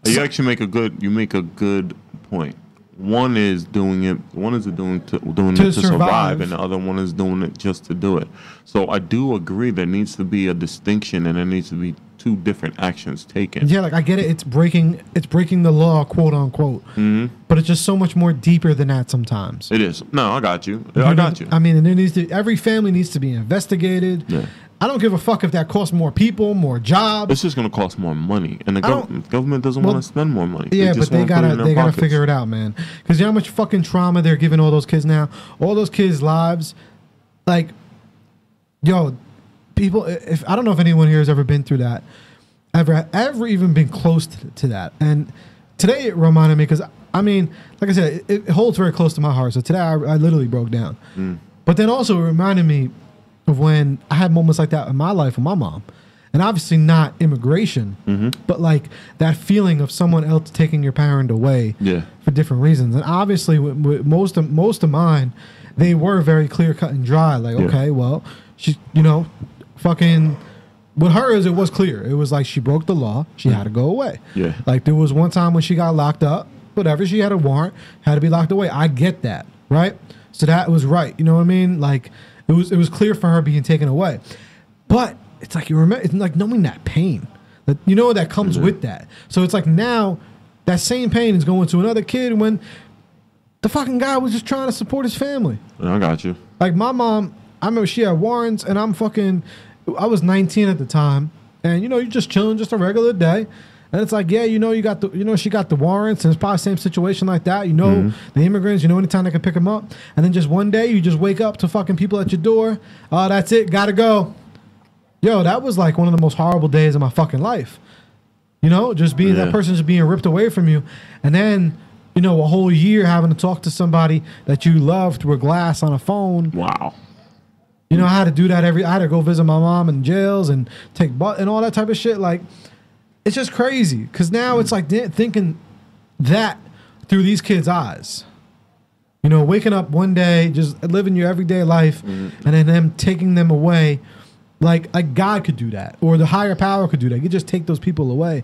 You actually make a good point. One is doing it to survive, and the other one is doing it just to do it. So I do agree there needs to be a distinction, and there needs to be two different actions taken. Yeah, like I get it. It's breaking the law, quote unquote. But it's just so much more deeper than that. Sometimes it is. No, I got you. I got you. I mean, and every family needs to be investigated. Yeah. I don't give a fuck if that costs more people, more jobs. It's just going to cost more money, and the government doesn't want to spend more money. Yeah, but they gotta figure it out, man. Because you know how much fucking trauma they're giving all those kids now, all those kids' lives. Like, yo, people. If I don't know if anyone here has ever been through that, ever even been close to that. And today it reminded me because I mean, like I said, it holds very close to my heart. So today I literally broke down. But then also it reminded me of when I had moments like that in my life with my mom. And obviously not immigration, but like that feeling of someone else taking your parent away for different reasons. And obviously with most of mine, they were very clear cut and dry. Like, okay, well, she, fucking with hers, it was clear. It was like she broke the law. She had to go away. Yeah. Like there was one time when she got locked up, whatever, she had a warrant, had to be locked away. I get that, right? So that was right. You know what I mean? Like, it was clear for her being taken away, but it's like you remember. It's like knowing that pain, that that comes with that. So it's like now that same pain is going to another kid when the fucking guy was just trying to support his family. I got you. Like my mom, I remember she had warrants, and I was 19 at the time, and you're just chilling, just a regular day. And it's like, yeah, she got the warrants, and it's probably the same situation like that. The immigrants, anytime they can pick them up. And then just one day, you just wake up to fucking people at your door. Oh, that's it, gotta go. Yo, that was like one of the most horrible days of my fucking life. Just being that person just being ripped away from you. And then, a whole year having to talk to somebody that you love through a glass on a phone. Wow. I had to do that I had to go visit my mom in jails and take and all that type of shit. Like, it's just crazy because now it's like thinking that through these kids' eyes. Waking up one day, just living your everyday life, and then them taking them away, like God could do that, or the higher power could do that. You just take those people away,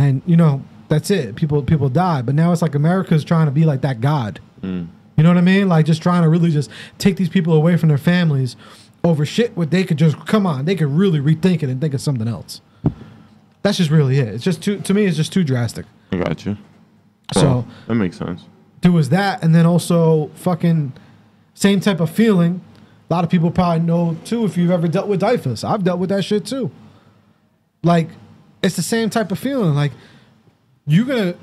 and you know that's it. People die, but now it's like America's trying to be like that God. You know what I mean? Like just trying to really just take these people away from their families over shit where they could just they could really rethink it and think of something else. That's just really it. It's just to me, it's just too drastic. I got you. So that makes sense. There was that, and then also fucking same type of feeling. A lot of people probably know too if you've ever dealt with DIFUS. I've dealt with that shit too. Like it's the same type of feeling. Like you're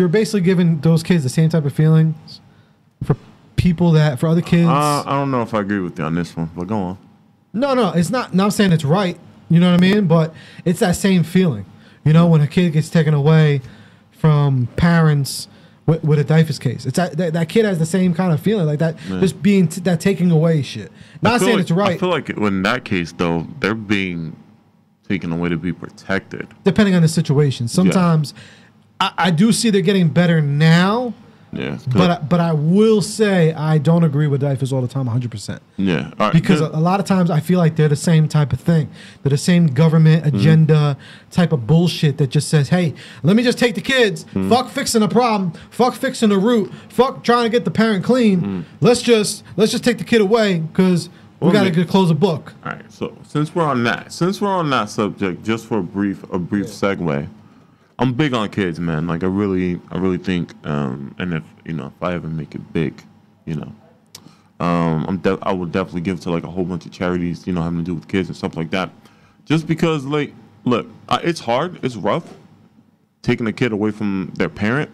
basically giving those kids the same type of feelings for other kids. I don't know if I agree with you on this one, but go on. No, it's not. Not saying it's right. You know what I mean? But it's that same feeling. You know, when a kid gets taken away from parents with a DIFUS case, it's that kid has the same kind of feeling like that. Yeah. Just being that taking away shit. Not saying it's right. I feel like in that case though, they're being taken away to be protected. Depending on the situation. Sometimes I do see they're getting better now. Yeah, but I will say I don't agree with DIFUS all the time, 100%. Yeah, all right. Because a lot of times I feel like they're the same type of thing. They're the same government agenda type of bullshit that just says, "Hey, let me just take the kids. Fuck fixing a problem. Fuck fixing the root. Fuck trying to get the parent clean. Let's just take the kid away because we got to close a book." All right. So since we're on that subject, just for a brief segue. I'm big on kids, man. Like I really think, and if I ever make it big, I would definitely give to like a whole bunch of charities, having to do with kids and stuff like that. Just because, like, look, it's hard, it's rough, taking a kid away from their parent.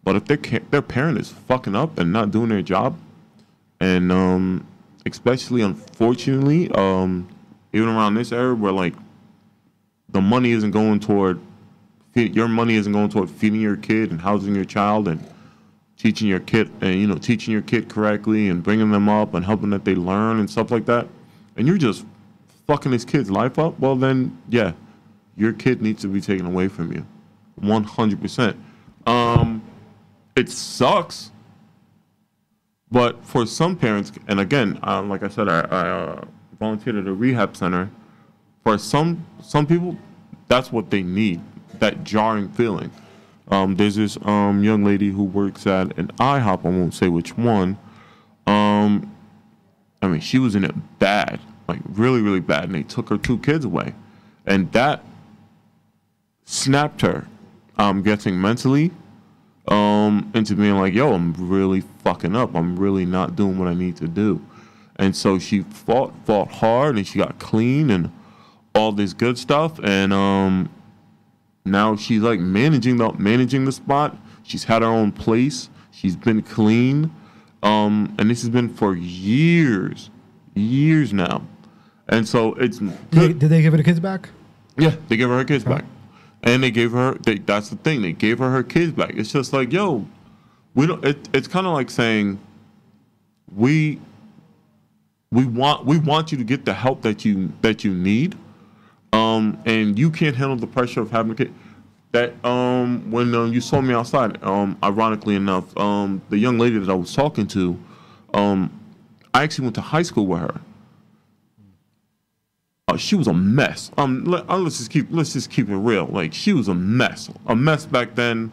But if their parent is fucking up and not doing their job, and especially unfortunately, even around this era where like the money isn't going toward. Your money isn't going toward feeding your kid and housing your child and teaching your kid correctly and bringing them up and helping that they learn and stuff like that, and you're just fucking this kid's life up. Well, then, yeah, your kid needs to be taken away from you, 100%. It sucks, but for some parents, and again, like I said, I volunteered at a rehab center. For some people, that's what they need. That jarring feeling. There's this young lady who works at an IHOP. I won't say which one. She was in it bad, like really, really bad, and they took her 2 kids away, and that snapped her. I'm guessing mentally, into being like, "Yo, I'm really fucking up. I'm really not doing what I need to do," and so she fought hard, and she got clean and all this good stuff, and now she's like managing the spot. She's had her own place. She's been clean. And this has been for years now. And so it's good. Did they give her the kids back? Yeah, they gave her kids back. And they gave her that's the thing. They gave her kids back. It's just like, yo, we don't it's kind of like saying we want you to get the help that you need. And you can't handle the pressure of having a kid. That when you saw me outside, ironically enough, the young lady that I was talking to, I actually went to high school with her. She was a mess. Let's just keep it real. Like, she was a mess back then.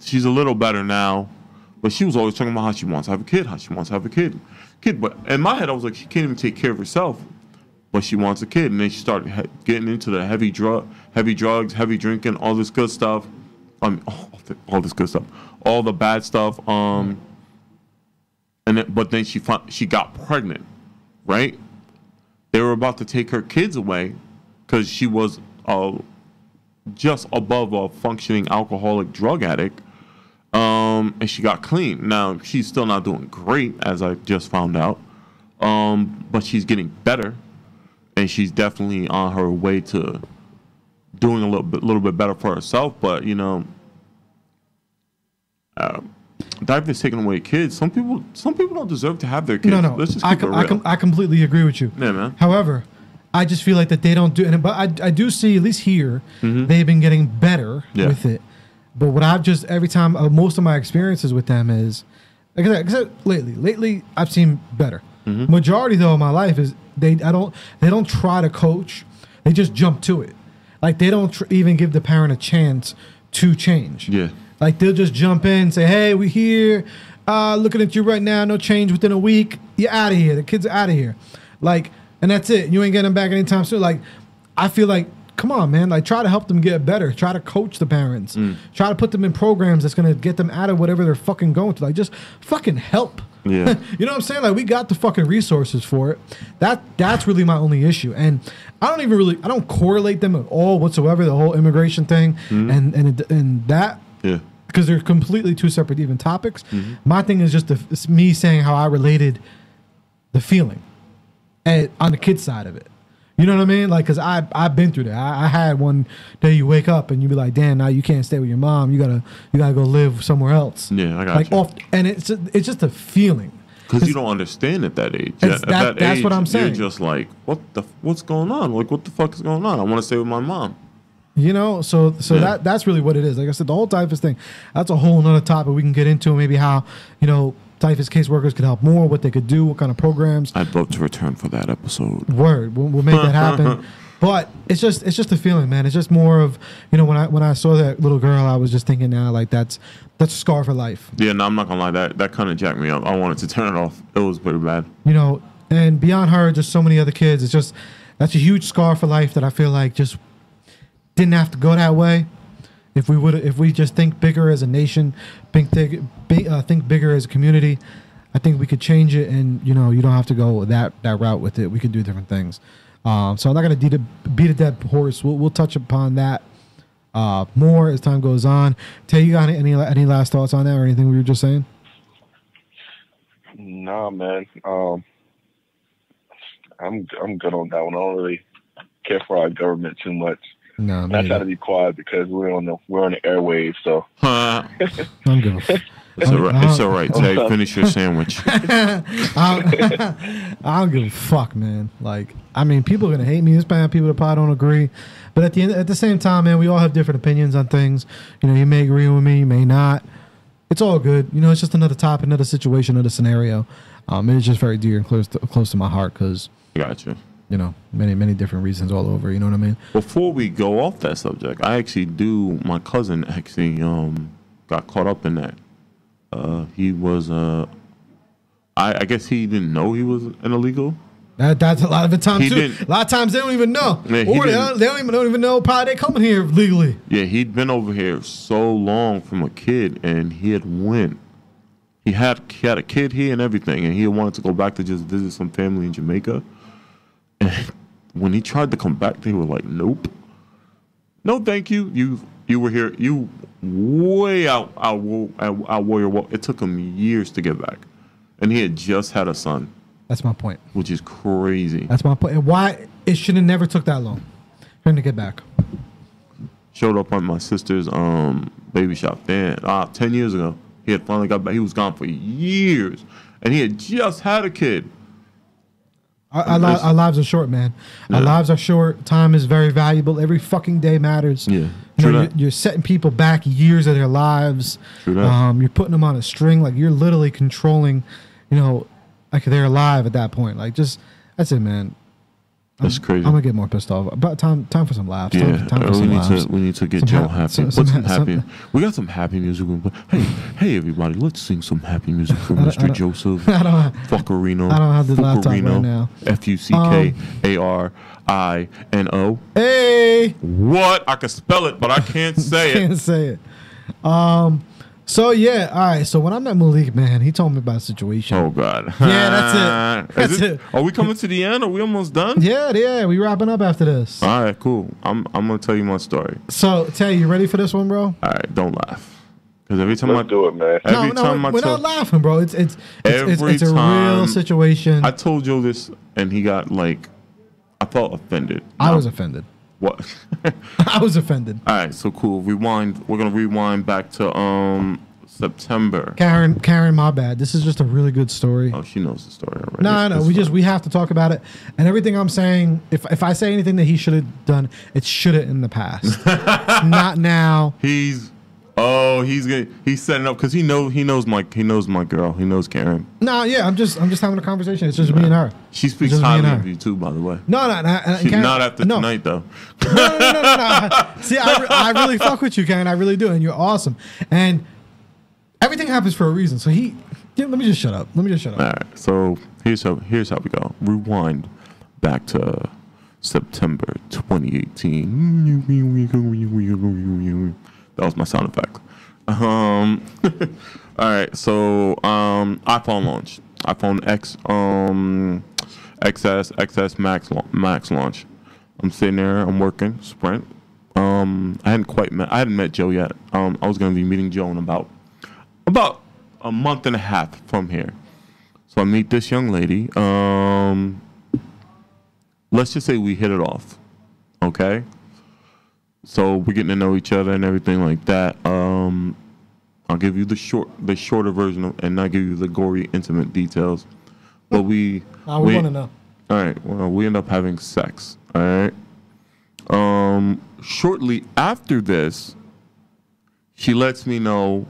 She's a little better now, but she was always talking about how she wants to have a kid, But in my head, I was like, she can't even take care of herself. But she wants a kid, and then she started getting into the heavy drugs, heavy drinking, all this good stuff. All this good stuff, all the bad stuff. But then she got pregnant, right? They were about to take her kids away because she was just above a functioning alcoholic drug addict, and she got clean. Now she's still not doing great, as I just found out, but she's getting better. And she's definitely on her way to doing a little bit better for herself. But DIFUS taking away kids. Some people don't deserve to have their kids. No. Let's just keep it real. I completely agree with you. Yeah, man. However, I just feel like that they don't do it. But I do see, at least here, they've been getting better with it. But what I've just every time most of my experiences with them is, like I said, lately I've seen better. Majority though of my life is they don't try to coach. They just jump to it. Like they don't even give the parent a chance to change. Yeah. Like they'll just jump in and say, hey, we here, looking at you right now, no change within a week. You're out of here. The kids are out of here. Like, and that's it. You ain't getting them back anytime soon. Like, I feel like, come on, man. Like, try to help them get better. Try to coach the parents. Try to put them in programs that's going to get them out of whatever they're fucking going through. Like, just fucking help. Yeah. You know what I'm saying? Like, we got the fucking resources for it. That's really my only issue. And I don't correlate them at all whatsoever, the whole immigration thing and that. Yeah. Because they're completely two separate even topics. My thing is just it's me saying how I related the feeling on the kid side of it. You know what I mean? Like, because I've been through that. I had one day you wake up and you be like, damn, now you can't stay with your mom. You gotta go live somewhere else. Yeah, I got you. And it's just a feeling. Because you don't understand at that age. That's age, what I'm saying. You're just like, what's going on? Like, what the fuck is going on? I want to stay with my mom. You know, so that's really what it is. Like I said, the whole typhus thing, that's a whole nother topic we can get into. Maybe how, typhus caseworkers could help more, what they could do, what kind of programs. I'd love to return for that episode. Word, we'll make that happen. But it's just a feeling, man. It's just more of, when I saw that little girl, I was just thinking now, like that's a scar for life. Yeah, no, I'm not gonna lie, that kind of jacked me up. I wanted to turn it off. It was pretty bad. And beyond her, just so many other kids. It's just that's a huge scar for life that I feel like just didn't have to go that way. If we just think bigger as a nation, think bigger as a community, I think we could change it. And you don't have to go that route with it. We could do different things. So I'm not gonna beat a dead horse. We'll touch upon that more as time goes on. Tay, you got any last thoughts on that or anything we were just saying? Nah, man. I'm good on that one. I don't really care for our government too much. No, I try to be quiet because we're on the airwaves. So I'm good. It's all right. Tay, finish your sandwich. I don't give a fuck, man. Like, I mean, people are gonna hate me. There's probably people that probably don't agree, but at the same time, man, we all have different opinions on things. You may agree with me, you may not. It's all good. It's just another topic, another situation, another scenario. It's just very dear and close to my heart because. Gotcha. Many different reasons all over. You know what I mean? Before we go off that subject, my cousin actually got caught up in that. He was I guess he didn't know he was an illegal. That's a lot of the time too. A lot of times they don't even know, yeah, or they don't even know probably they coming here legally. Yeah, he'd been over here so long from a kid, and he had went. He had a kid here and everything, and he wanted to go back to just visit some family in Jamaica. And when he tried to come back, they were like, "Nope, no, thank you. You were here. You way out your walk." It took him years to get back, and he had just had a son. That's my point. Which is crazy. That's my point. And why it should have never took that long for him to get back. Showed up at my sister's baby shop. 10 years ago, he had finally got back. He was gone for years, and he had just had a kid. Our lives are short, man. Yeah. Our lives are short. Time is very valuable. Every fucking day matters. Yeah, you're setting people back years of their lives. True that. You're putting them on a string. Like you're literally controlling, like they're alive at that point. Like that's it, man. That's crazy. I'm gonna get more pissed off. But time for some laughs. Yeah, time for some laughs. We need to get Joe happy. Put some happy. We got some happy music. Hey, everybody, let's sing some happy music for Mr. Joseph Fuckerino. I don't have this laptop right now. Fuckerino. Hey. What? I can spell it, but I can't say it. Can't say it. So yeah, all right. So when I met Malik, man, he told me about a situation. Oh God. Yeah, that's it. Are we coming to the end? Are we almost done? Yeah. We wrapping up after this. All right, cool. I'm gonna tell you my story. So, Tay, you ready for this one, bro? All right, don't laugh. Because every time Let's do it, man. We're not laughing, bro. It's a real situation. I told Joe this, and he got I felt offended. I was offended. What? I was offended. All right, so cool. Rewind. We're gonna rewind back to September. Karen, my bad. This is just a really good story. Oh, she knows the story already. No. We have to talk about it. And everything I'm saying, if I say anything that he should have done, it should have in the past. Not now. He's Oh, he's setting up because he knows my girl. He knows Karen. No, yeah, I'm just having a conversation. It's just me and her. She speaks highly of you too, by the way. No, She's not after tonight though. No. See, I really fuck with you, Karen. I really do, and you're awesome. And everything happens for a reason. So let me just shut up. All right. So here's how we go. Rewind back to September 2018. That was my sound effect. All right, so iPhone launch, iPhone X, XS Max launch. I'm sitting there, I'm working Sprint. I hadn't met Joe yet. I was gonna be meeting Joe in about a month and a half from here. So I meet this young lady. Let's just say we hit it off. Okay. So we're getting to know each other and everything like that. I'll give you the shorter version and not give you the gory, intimate details. But we want to know. All right. Well, we end up having sex. All right. Shortly after this, she lets me know.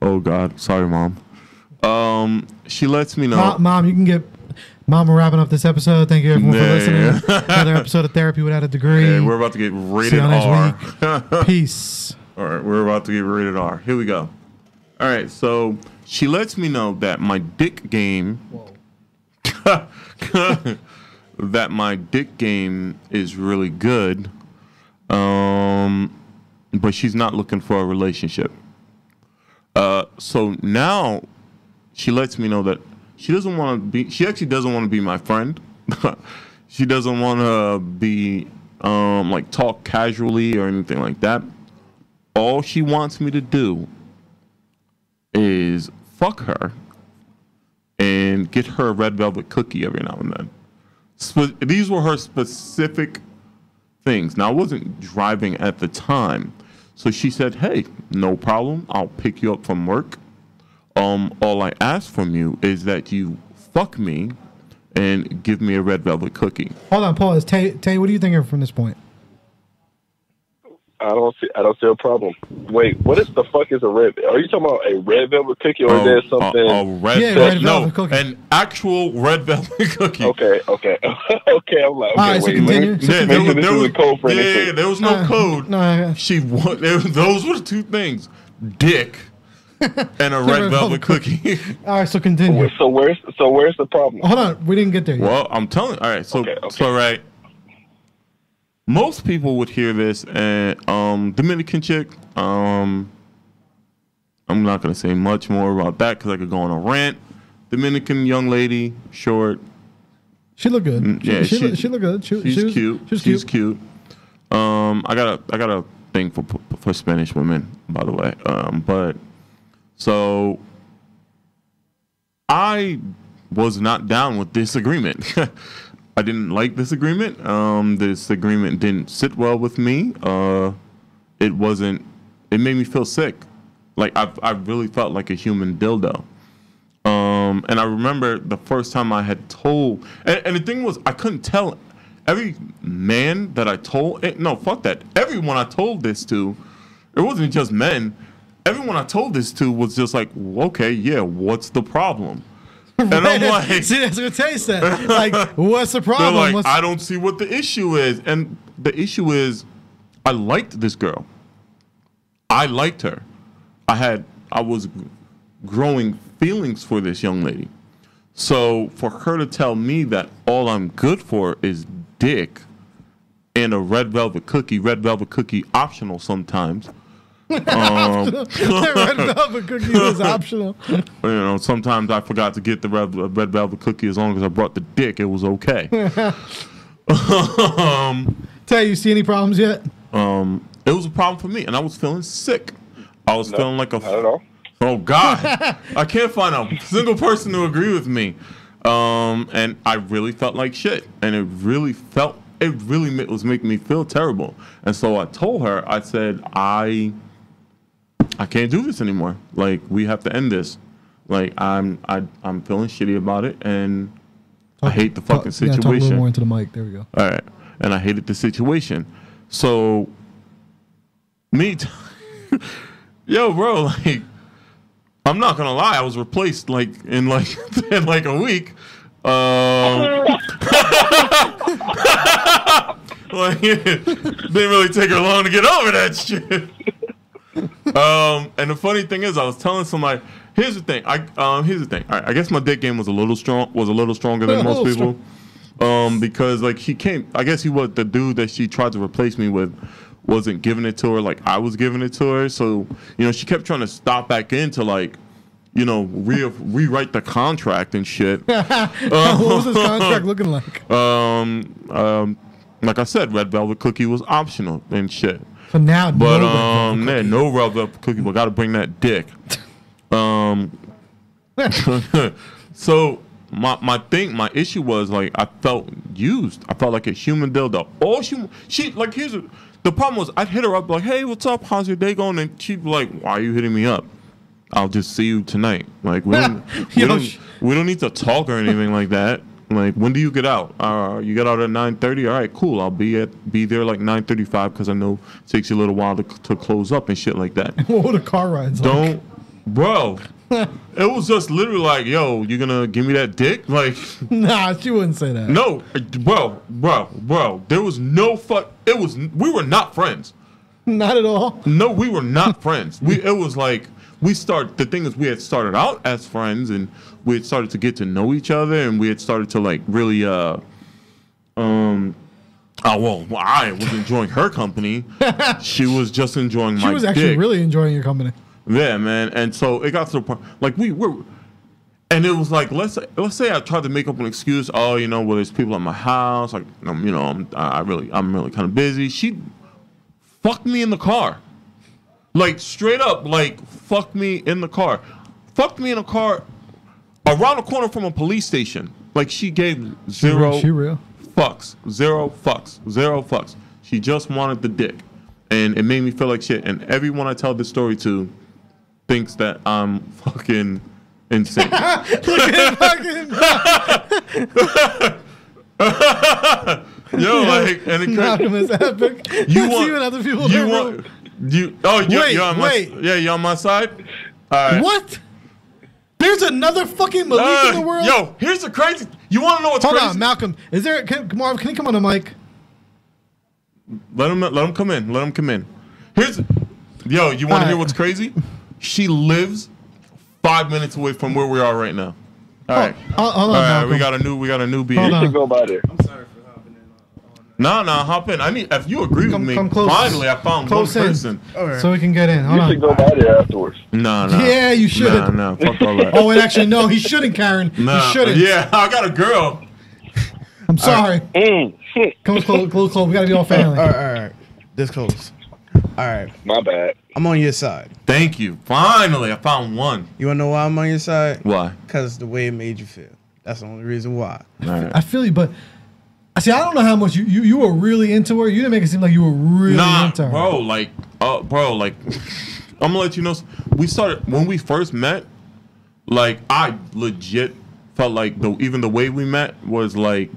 Oh God, sorry, Mom. She lets me know. Mom, you can get. Mom, we're wrapping up this episode. Thank you everyone for listening. Another episode of Therapy Without a Degree. Hey, we're about to get rated R. Peace. All right, we're about to get rated R. Here we go. All right, so she lets me know that my dick game, is really good, but she's not looking for a relationship. So now she lets me know that she doesn't want to be. She actually doesn't want to be my friend. She doesn't want to be like talk casually or anything like that. All she wants me to do is fuck her and get her a red velvet cookie every now and then. These were her specific things. Now I wasn't driving at the time, so she said, "Hey, no problem. I'll pick you up from work. All I ask from you is that you fuck me and give me a red velvet cookie." Hold on, pause. Tay, what are you thinking from this point? I don't see a problem. Wait, what is the fuck is a red? Are you talking about a red velvet cookie or is there something? Red velvet cookie. An actual red velvet cookie. Okay. Okay, I'm like, okay, All right, so continue. There was no code. No. Those were the two things: dick and a red velvet cookie. All right, so continue. So where's the problem? Hold on, we didn't get there yet. Well, I'm telling. All right, so right. Most people would hear this, and Dominican chick. I'm not gonna say much more about that because I could go on a rant. Dominican young lady, short. She looked good. Yeah, she looked good. She's cute. She's cute. I got a thing for Spanish women, by the way. But so I was not down with this agreement. I didn't like this agreement. This agreement didn't sit well with me. It made me feel sick. Like I really felt like a human dildo. And I remember the first time I had told, and the thing was, I couldn't tell every man that I told. No, fuck that. Everyone I told this to, it wasn't just men. Everyone I told this to was just like, okay, yeah, what's the problem? And I'm like, see, that's what Tay said. Like, what's the problem? They're like, I don't see what the issue is. And the issue is, I liked this girl. I liked her. I was growing feelings for this young lady. So for her to tell me that all I'm good for is dick and a red velvet cookie optional sometimes. Red velvet cookie was optional. Sometimes I forgot to get the red velvet cookie. As long as I brought the dick, it was okay. Tay, you see any problems yet? It was a problem for me, and I was feeling sick. I was feeling like not at all. Oh God, I can't find a single person to agree with me. And I really felt like shit, and it really was making me feel terrible. And so I told her, I said, I can't do this anymore. Like, we have to end this. Like, I'm feeling shitty about it, and I hate the fucking situation. Talk a little more into the mic. There we go. All right, and I hated the situation. So me Yo, bro, like, I'm not gonna lie, I was replaced like in like in like a week. Like, didn't really take her long to get over that shit. And the funny thing is, I was telling somebody, here's the thing. Here's the thing. All right, I guess my dick game was a little stronger than most people. Because like I guess he was the dude that she tried to replace me with. Wasn't giving it to her like I was giving it to her, so she kept trying to stop back into like, rewrite the contract and shit. What was his contract looking like? Like I said, red velvet cookie was optional and shit. So now, but no red velvet cookie, but gotta bring that dick. So my issue was like I felt used. I felt like a human dildo. The problem was I'd hit her up like, hey, what's up? How's your day going? And she'd be like, why are you hitting me up? I'll just see you tonight. Like we don't need to talk or anything like that. Like, when do you get out? You get out at 9:30. All right, cool. I'll be there like 9:35 because I know it takes you a little while to close up and shit like that. What were the car rides like? Bro. It was just literally like, yo, you gonna give me that dick? Like, nah, she wouldn't say that. No, bro. There was no fuck. We were not friends. Not at all. No, we were not friends. It was like the thing is we had started out as friends and we had started to get to know each other and we had started to like really I was enjoying her company. She was just enjoying my dick. She was actually really enjoying your company. Yeah, man. And so it got to the point like we were, and it was like let's say I tried to make up an excuse. Oh, well, there's people at my house. Like, I'm really kind of busy. She fucked me in the car, like straight up, like fucked me in the car, around the corner from a police station. Like she gave zero fucks. She just wanted the dick, and it made me feel like shit. And everyone I tell this story to thinks that I'm fucking insane. Yo, like, and it Malcolm is epic. You want even other people you're on my side? All right. What? There's another fucking Malik in the world? Yo, here's the crazy. You want to know what's crazy? Hold on, Malcolm. Marv, can you come on the mic? Let him come in. Yo, you want to hear what's crazy? She lives 5 minutes away from where we are right now. All right. Hold on, Malcolm. we got a new being. You should go by there. I'm sorry for hopping in. No, hop in. If you agree with me, close. finally I found one person. Right. So we can get in. Hold you on. should go by there afterwards. No. Yeah, you should. No, fuck all that. Oh, wait, actually, no, he shouldn't, Karen. Nah, he shouldn't. Yeah, I got a girl. I'm sorry. Shit. Come close. We gotta be all family. All right. This close. All right. My bad. I'm on your side. Thank you. Finally, I found one. You wanna know why I'm on your side? Why? Because the way it made you feel. That's the only reason why. Right. I feel you, but I don't know how much you were really into her. You didn't make it seem like you were really into her. Bro, like, I'm gonna let you know. When we first met, like, I legit felt like even the way we met was like,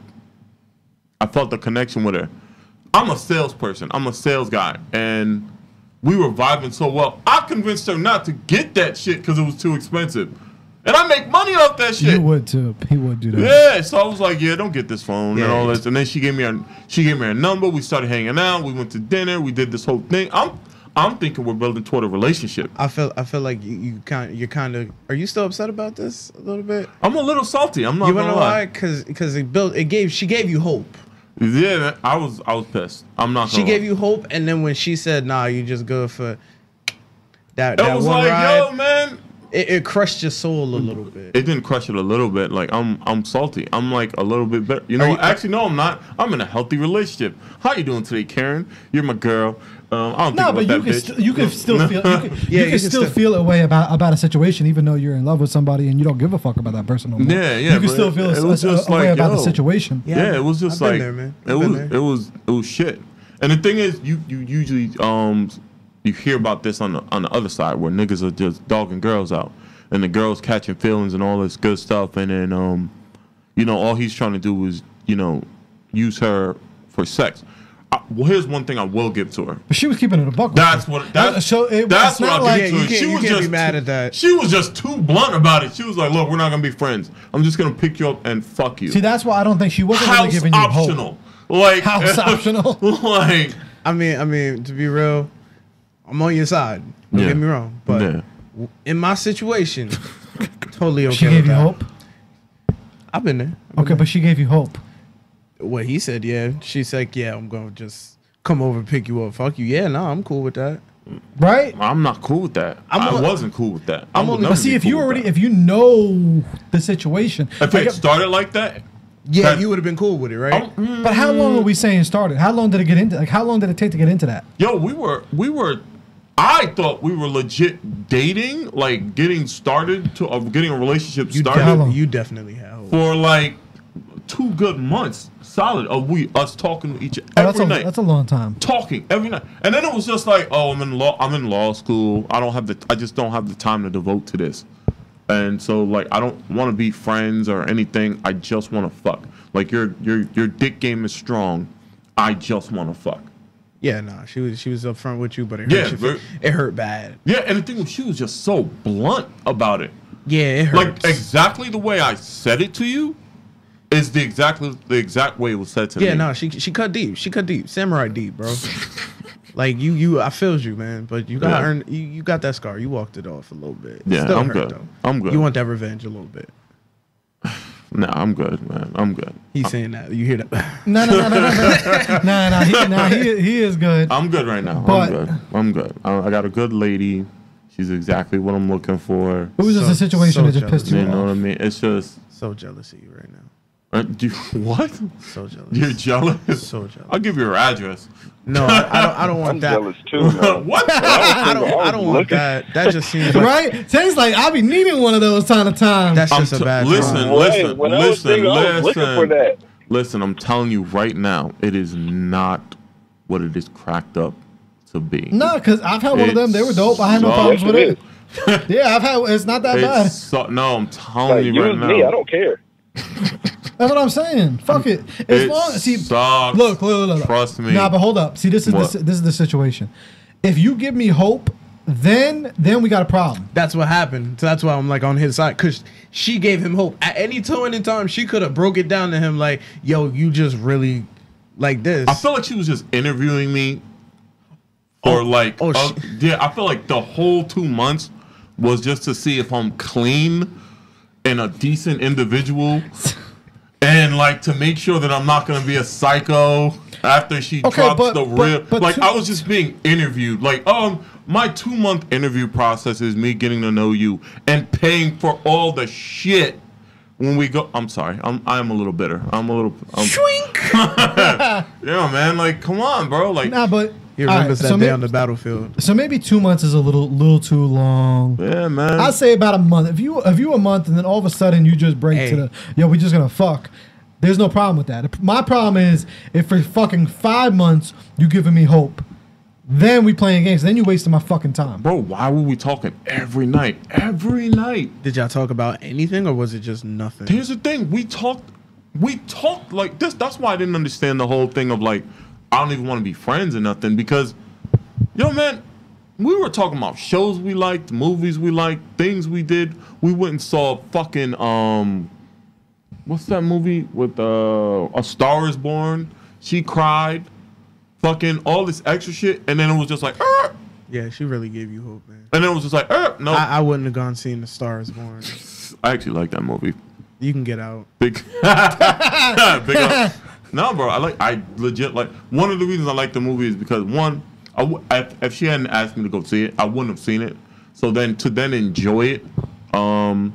I felt the connection with her. I'm a salesperson. I'm a sales guy, and we were vibing so well. I convinced her not to get that shit because it was too expensive. And I make money off that shit. You would too. He would do that. Yeah, so I was like, yeah, don't get this phone and all this. And then she gave me her number. We started hanging out. We went to dinner. We did this whole thing. I'm thinking we're building toward a relationship. I feel like you're kind of. Are you still upset about this a little bit? I'm a little salty. I'm not. You wanna know why? Because she gave you hope. Yeah, I was pissed. I'm not. She gave you hope, and then when she said, "Nah, you just go for that." It was one like, ride, yo, man. It crushed your soul a little bit. It didn't crush it a little bit. Like I'm salty. I'm like a little bit better. Actually, no, I'm not. I'm in a healthy relationship. How you doing today, Karen? You're my girl. I don't think about that bitch. You can still feel a way about a situation, even though you're in love with somebody and you don't give a fuck about that person no more. Yeah. You can still feel a way about the situation. Yeah, it was just like there, man. It was shit. And the thing is, you usually you hear about this on the other side where niggas are just dogging girls out and the girls catching feelings and all this good stuff, and then all he's trying to do is use her for sex. well, here's one thing I will give to her. But she was keeping it a buck. That's what. That's what I'll give to her. She was just be mad at that. She was just too blunt about it. She was like, "Look, we're not gonna be friends. I'm just gonna pick you up and fuck you." See, that's why I don't think she wasn't really giving you optional. hope. Like House optional. Like, I mean, to be real, I'm on your side. Don't get me wrong, but in my situation, totally okay. She gave you hope. I've been there. Okay, but she gave you hope. What he said, yeah. She's like, yeah, I'm gonna just come over and pick you up. Fuck you. Yeah, no, I'm cool with that. Right? I'm not cool with that. I wasn't cool with that. But see, if you know the situation, if it started like that, you would have been cool with it, right? But how long are we saying started? How long did it get into? Like, how long did it take to get into that? Yo, we were. I thought we were legit dating, like getting started getting a relationship started. You definitely had hope for like 2 good months. Solid of us talking to each other every night. That's a long time. Talking every night, and then it was just like, oh, I'm in law school. I just don't have the time to devote to this, and so like I don't want to be friends or anything. I just want to fuck. Like your dick game is strong. I just want to fuck. Yeah, no, she was upfront with you, but it hurt bad. Yeah, and the thing was, she was just so blunt about it. Yeah, it hurts. Like exactly the way I said it to you. Is the exact way it was said to me. Yeah, no, she cut deep. She cut deep. Samurai deep, bro. Like you I feels you, man. But you got earn you got that scar. You walked it off a little bit. Yeah, I'm good. Though. I'm good. You want that revenge a little bit. Nah, I'm good, man. I'm good. He's saying that. You hear that? No. He is good. I'm good right now. I'm good. I got a good lady. She's exactly what I'm looking for. It was just a situation that just pissed you off. You know what I mean? It's just so jealous of you right now. What? So jealous. You're jealous? So jealous. I'll give you her address. No, I don't want that. I'm jealous too. What? I don't want that. That just seems like, right. Tastes like I be needing one of those time to time. That's just a bad. Listen. I was looking for that. Listen, I'm telling you right now, it is not what it is cracked up to be. No, because I've had one of them. They were dope. I had no problems with it. Yeah, I've had. It's not that bad. No, I'm telling you right now. Me, I don't care. That's what I'm saying. Fuck it. As long see, sucks. Look. Trust me. Nah, but hold up. See, this is the situation. If you give me hope, then we got a problem. That's what happened. So that's why I'm like on his side, because she gave him hope. At any point in time, she could have broke it down to him like, "Yo, you just really like this." I feel like she was just interviewing me, or yeah. I feel like the whole 2 months was just to see if I'm clean and a decent individual. And like to make sure that I'm not gonna be a psycho after she drops the real. Like I was just being interviewed. Like my 2-month interview process is me getting to know you and paying for all the shit when we go. I'm sorry. I'm a little bitter. Shrink. Yeah, man. Like come on, bro. Like nah, but. He remembers that day on the battlefield. So maybe 2 months is a little too long. Yeah, man. I'd say about a month. If you a month and then all of a sudden you just break to the we just gonna fuck. There's no problem with that. My problem is if for fucking 5 months you giving me hope, then we playing games. Then you wasting my fucking time, bro. Why were we talking every night? Every night. Did y'all talk about anything or was it just nothing? Here's the thing. We talked like this. That's why I didn't understand the whole thing of like. I don't even want to be friends or nothing because, yo, man, we were talking about shows we liked, movies we liked, things we did. We went and saw fucking, what's that movie with A Star Is Born? She cried, fucking all this extra shit, and then it was just like, Yeah, she really gave you hope, man. And then it was just like, no. I wouldn't have gone seen A Star Is Born. I actually like that movie. You can get out. Big No, bro. I legit like. One of the reasons I like the movie is because one, if she hadn't asked me to go see it, I wouldn't have seen it. So then to enjoy it, and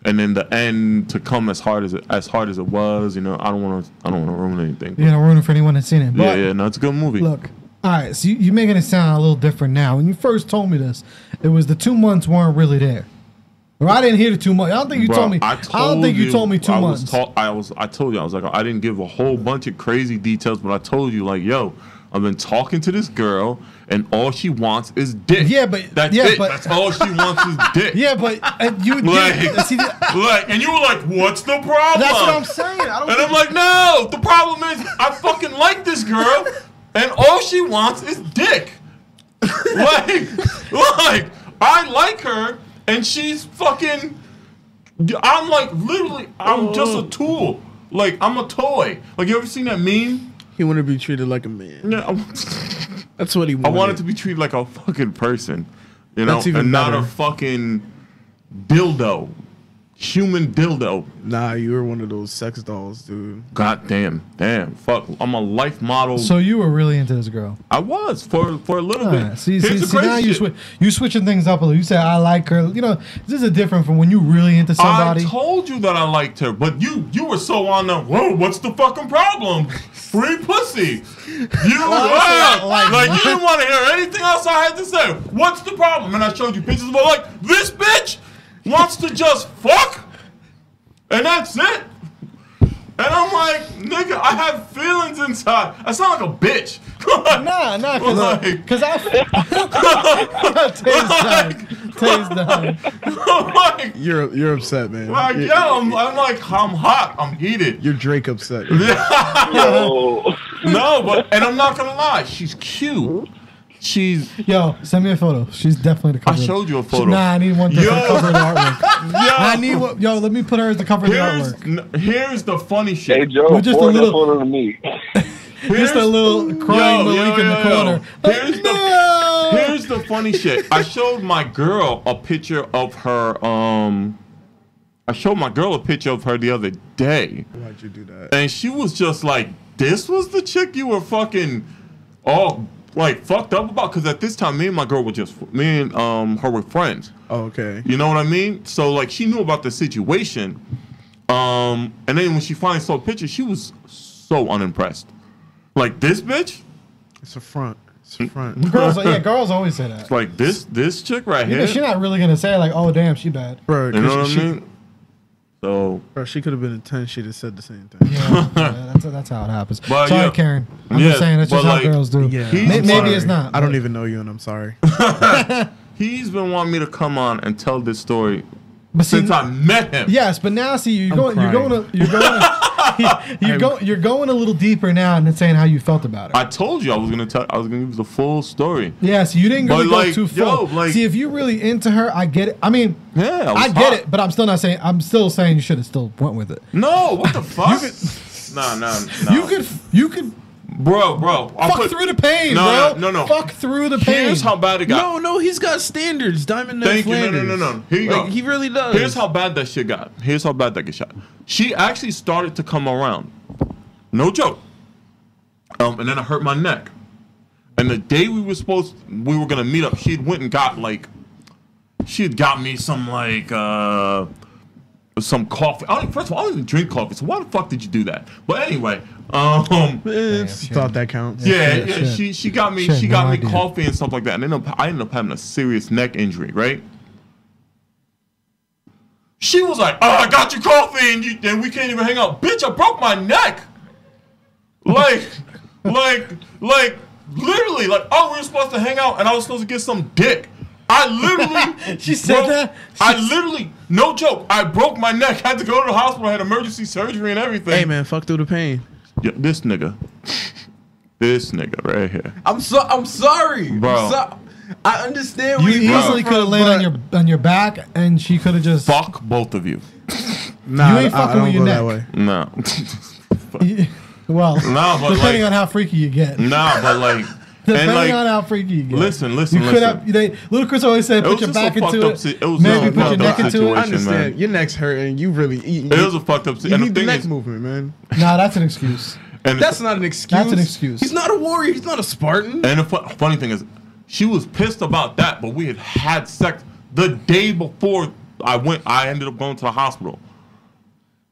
then the end to come as hard as it was, you know, I don't want to ruin anything. You're not ruining for anyone that's seen it. But yeah, no, it's a good movie. Look, all right, so you're making it sound a little different now. When you first told me this, it was the 2 months weren't really there. Or I didn't hear the 2 months. I don't think you told me. I don't think you told me 2 months. I told you I was like I didn't give a whole bunch of crazy details, but I told you like, yo, I've been talking to this girl, and all she wants is dick. Yeah, but that's it. That's all she wants is dick. Yeah, but you and you were like, what's the problem? That's what I'm saying. I'm like, no, the problem is I fucking like this girl. and all she wants is dick. like I like her, and she's fucking. I'm like literally. I'm just a tool. Like I'm a toy. Like you ever seen that meme? He wanted to be treated like a man. Yeah. That's what he wanted. I wanted to be treated like a fucking person, you know, That's even and not better. a fucking dildo, human dildo. Nah, you were one of those sex dolls, dude. God damn, fuck. I'm a life model. So you were really into this girl. I was for a little Ah, bit. see, Here's the now crazy shit. you switching things up a little. You say I like her. You know, this is different from when you really into somebody. I told you that I liked her, but you were so on the whoa. What's the fucking problem? Free pussy. You like you didn't want to hear anything else I had to say. What's the problem? And I showed you pictures of her like this bitch wants to just fuck, and that's it. And I'm like, nigga, I have feelings inside. I sound like a bitch. Nah, because Tay's done. like, You're upset, man. like, yeah, I'm hot. I'm heated. You're Drake upset. Yo. No, but and I'm not gonna lie, she's cute. She's. Yo, send me a photo. She's definitely the cover. I showed you a photo. Nah, I need one to cover the artwork. Yo, I need one. Yo, let me put her as the cover of the artwork. Here's the funny Hey shit. Joe, We're just a forward that little- photo to me. Just a little crying Malik in the corner. Here's No! Here's the funny shit. I showed my girl a picture of her. I showed my girl a picture of her the other day, Why'd you do that? and she was just like, "This was the chick you were fucking all like fucked up about." Because at this time, me and my girl were her were friends. Oh, okay. You know what I mean? So like, she knew about the situation. And then when she finally saw the picture, she was so unimpressed. Like, this bitch? It's a front. It's a front. Girls always say that. Like this chick right You know, here. she's not really gonna say like, "Oh damn, she bad." Bro, You know what I mean? So Bro, she could have been a 10. She'd have said the same thing. Yeah, that's how it happens. But, Sorry, yeah. Karen. I'm Yeah, just saying that's just but, how like, girls do. Yeah. He's Maybe it's sorry. not. I don't even know you, and I'm sorry. he's been wanting me to come on and tell this story But see, since I met him. yes, but now see you're going a little deeper now and then saying how you felt about it. I told you I was gonna give the full story. Yeah, so you didn't But, really go like, too full. yo, like- see, if you're really into her, I get it. I mean, Yeah, I get it, but I'm still not saying. I'm still saying you should have still went with it. No, what the fuck? No. You could Bro. I'll fuck through the pain, bro. No. Fuck through the pain. Here's how bad it got. No, he's got standards. Diamond Neck Thank you. Flanders. No. Here you go. He really does. Here's how bad that shit got. Here's how bad that get shot. She actually started to come around. No joke. And then I hurt my neck. And the day we were gonna meet up, she had got me some some coffee. First of all, I don't even drink coffee, so why the fuck did you do that? But anyway, Thought that counts. she got me coffee and stuff like that, and I ended up having a serious neck injury, right? She was like, "Oh, I got you coffee, and we can't even hang out." Bitch, I broke my neck. Like, literally, like, oh, we were supposed to hang out, and I was supposed to get some dick. I literally, She said that? I literally, no joke, I broke my neck. Had to go to the hospital. I had emergency surgery and everything. Hey man, fuck through the pain. Yeah, this nigga right here. I'm sorry, Bro. I understand. You easily could have laid on your back, and she could have just. Fuck both of you. Nah, You ain't fucking with your neck. No. Well, No, but depending like- on how freaky you get. Nah, but like, Depending and like, on how freaky you get. listen. You could have. Little Chris always said, It put was your just back a fucked into up it. it was Maybe a put your fucked neck up into it. I situation, understand. man. Your neck's hurting. You really. It was a fucked up. You And need the the thing neck is, movement, man. Nah, that's an excuse. and That's not an excuse. That's an excuse. He's not a warrior. He's not a Spartan. And the funny thing is, she was pissed about that, but we had sex the day before I ended up going to the hospital.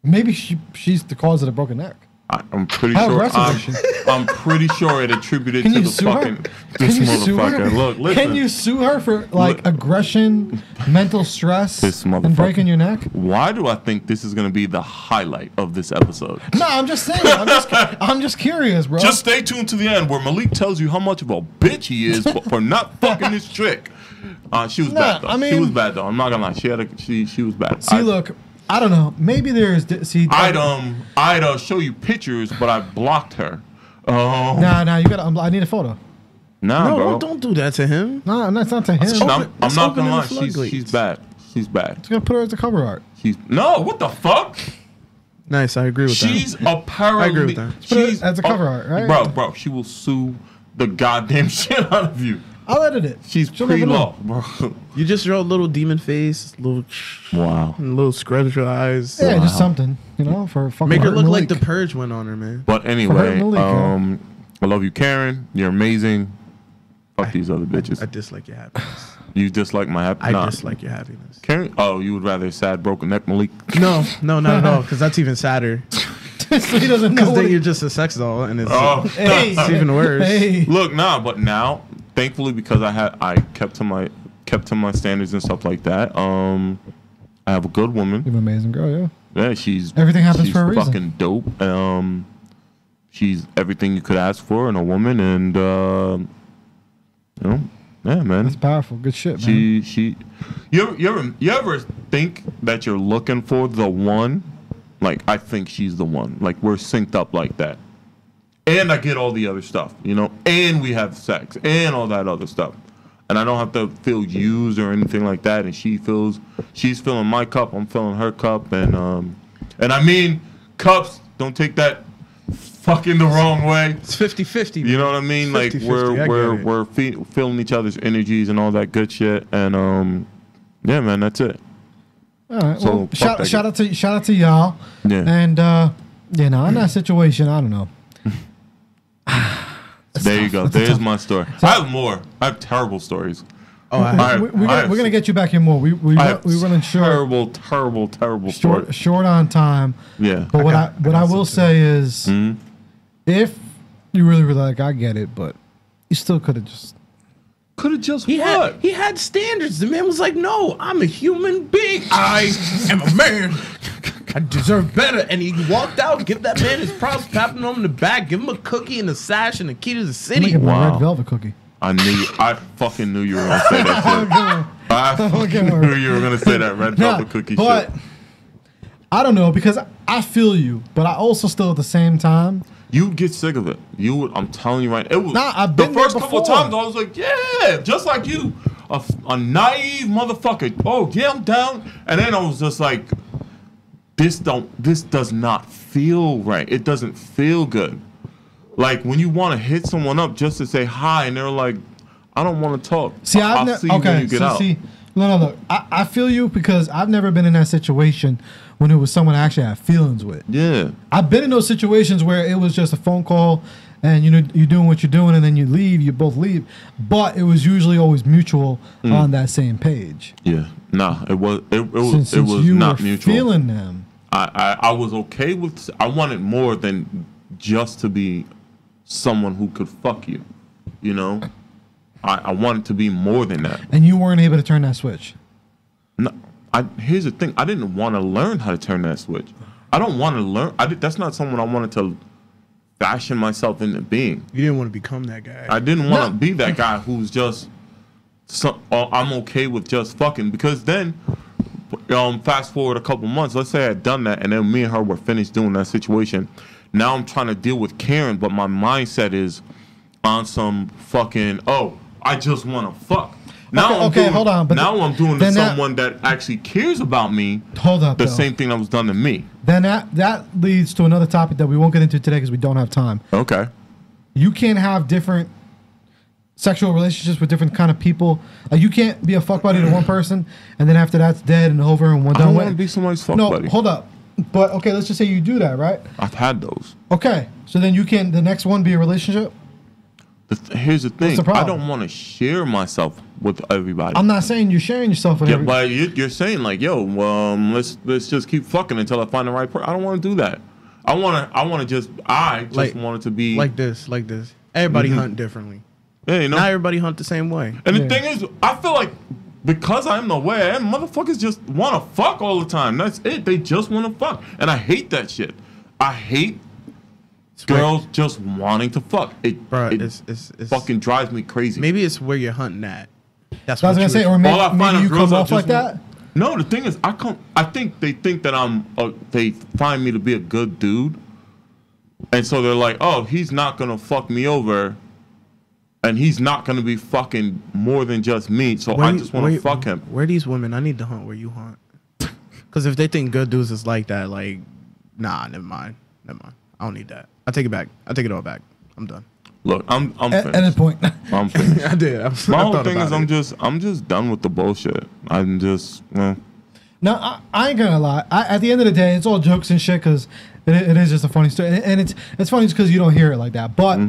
Maybe she's the cause of the broken neck. I'm pretty How sure. aggressive is she? I'm pretty sure it attributed Can to you the sue her? fucking Can this you sue her? motherfucker. Look, listen. Can you sue her for like Look. aggression, mental stress, This and motherfucker. breaking your neck? Why do I think this is gonna be the highlight of this episode? No, I'm just saying. I'm just curious, bro. Just stay tuned to the end where Malik tells you how much of a bitch he is for not fucking this chick. She was bad though. I mean- she was bad though. I'm not gonna lie. She was bad. See, look, I don't know. Maybe there's I'd show you pictures, but I blocked her. Oh. Nah, you gotta. I need a photo. Nah, No, bro. don't do that to him. No, that's not to him. Let's I'm open- I'm not open gonna lie. the floodgates. She's bad. She's bad. gonna put her as the cover art. No, what the fuck? Nice, I agree with She's that. a paralegal. I agree with that. Put it as a cover art, right? Bro, she will sue the goddamn shit out of you. I'll edit it. She's She'll never pre-law, know. bro. You just draw a little demon face, Wow. little scratch your eyes. Yeah, Wow. just something, for fucking. Make her hurting look like Malik. the purge went on her, man. But anyway, Malik, yeah. I love you, Karen. You're amazing. Fuck these other bitches. I dislike your happiness. You dislike my happiness. I dislike your happiness. Karen? Oh, you would rather sad, broken neck Malik? No, not at all. Because that's even sadder. So he doesn't know. Because then What you're just a sex doll, and it's, Oh. hey, it's even worse. Hey, Look, but now, thankfully, because I kept to my standards and stuff like that. I have a good woman. you're an amazing girl. Yeah. Yeah, she's Everything happens she's for a reason. fucking dope. She's everything you could ask for in a woman, and yeah, man. That's powerful. Good shit, man. You ever think that you're looking for the one? Like, I think she's the one. Like, we're synced up like that. And I get all the other stuff, and we have sex and all that other stuff. And I don't have to feel used or anything like that. And she's filling my cup, I'm filling her cup. And I mean, cups, don't take that fucking the wrong way. It's 50-50. You know what I mean? Like, 50-50, I get it. we're feeling each other's energies and all that good shit. And yeah, man, that's it. All right. So, Well, fuck that shout out to y'all. Yeah. And in that situation, I don't know. There you go. There's my story. I have more. I have terrible stories. Oh, I We're gonna get you back in more. We running short. Terrible stories. Short on time. Yeah. But what I will say is, Hmm? if you really like, I get it, but you still could have just. Could have just He had standards. The man was like, "No, I'm a human being. I am a man. I deserve better." And he walked out, give that man his props, pat him on the back, give him a cookie and a sash and a key to the city. Give him a Wow. red velvet cookie. I fucking knew you were gonna say that shit. I fucking knew you were gonna say that red velvet cookie but shit. I don't know, because I feel you, but I also still at the same time. You get sick of it. I'm telling you right. It was I've the been there first couple of before. times I was like, yeah, just like you, a naive motherfucker. Oh yeah, I'm down. And then I was just like, this does not feel right. It doesn't feel good. Like when you want to hit someone up just to say hi, and they're like, I don't want to talk. See, I'll see you when you get out. Look, I feel you, because I've never been in that situation when it was someone I actually had feelings with. Yeah. I've been in those situations where it was just a phone call and you're doing what you're doing and then you both leave. But it was usually always mutual on that same page. Yeah. Nah, it was Since you not were mutual. feeling them. I was okay with. I wanted more than just to be someone who could fuck you. I wanted to be more than that. And you weren't able to turn that switch. No, here's the thing. I didn't want to learn how to turn that switch. I don't want to learn. That's not someone I wanted to fashion myself into being. You didn't want to become that guy. I didn't want to be that guy who's just. I'm okay with just fucking, because then. Fast forward a couple months. Let's say I had done that, and then me and her were finished doing that situation. Now I'm trying to deal with Karen, but my mindset is on some fucking. Oh, I just want to fuck. Now hold on. But now I'm doing to someone that actually cares about me. Hold up. The same thing that was done to me. Then that leads to another topic that we won't get into today because we don't have time. Okay. You can't have different sexual relationships with different kind of people. Like, you can't be a fuck buddy to one person and then after that's dead and over and one I done don't with. want to be somebody's fuck No, buddy. hold up. But okay, let's just say you do that, right? I've had those. Okay, so then the next one be a relationship? Here's the thing. the problem? I don't want to share myself with everybody. I'm not saying you're sharing yourself with Yeah, everybody. but you're saying like, yo, let's just keep fucking until I find the right person. I don't want to do that. I just want it to be like this. Everybody hunt differently. Yeah, Not everybody hunt the same way. And the thing is, I feel like because I'm the way I am, motherfuckers just want to fuck all the time. That's it. They just want to fuck, and I hate that shit. I hate girls just wanting to fuck. It It's fucking drives me crazy. Maybe it's where you're hunting at. That's I was what gonna say, or All I find maybe are you girls come that off like just that. No, the thing is, I think they think that they find me to be a good dude, And so they're like, oh, he's not going to fuck me over. And he's not going to be fucking more than just me. So I just want to fuck him. Where are these women? I need to hunt where you hunt. Because if they think good dudes is like that, like, nah, never mind. I don't need that. I take it back. I take it all back. I'm done. Look, I'm finished. At this point. I'm finished. I did. My whole thing is I'm just done with the bullshit. I'm just, No, I ain't gonna lie. At the end of the day, it's all jokes and shit because it is just a funny story, and it's funny because you don't hear it like that. But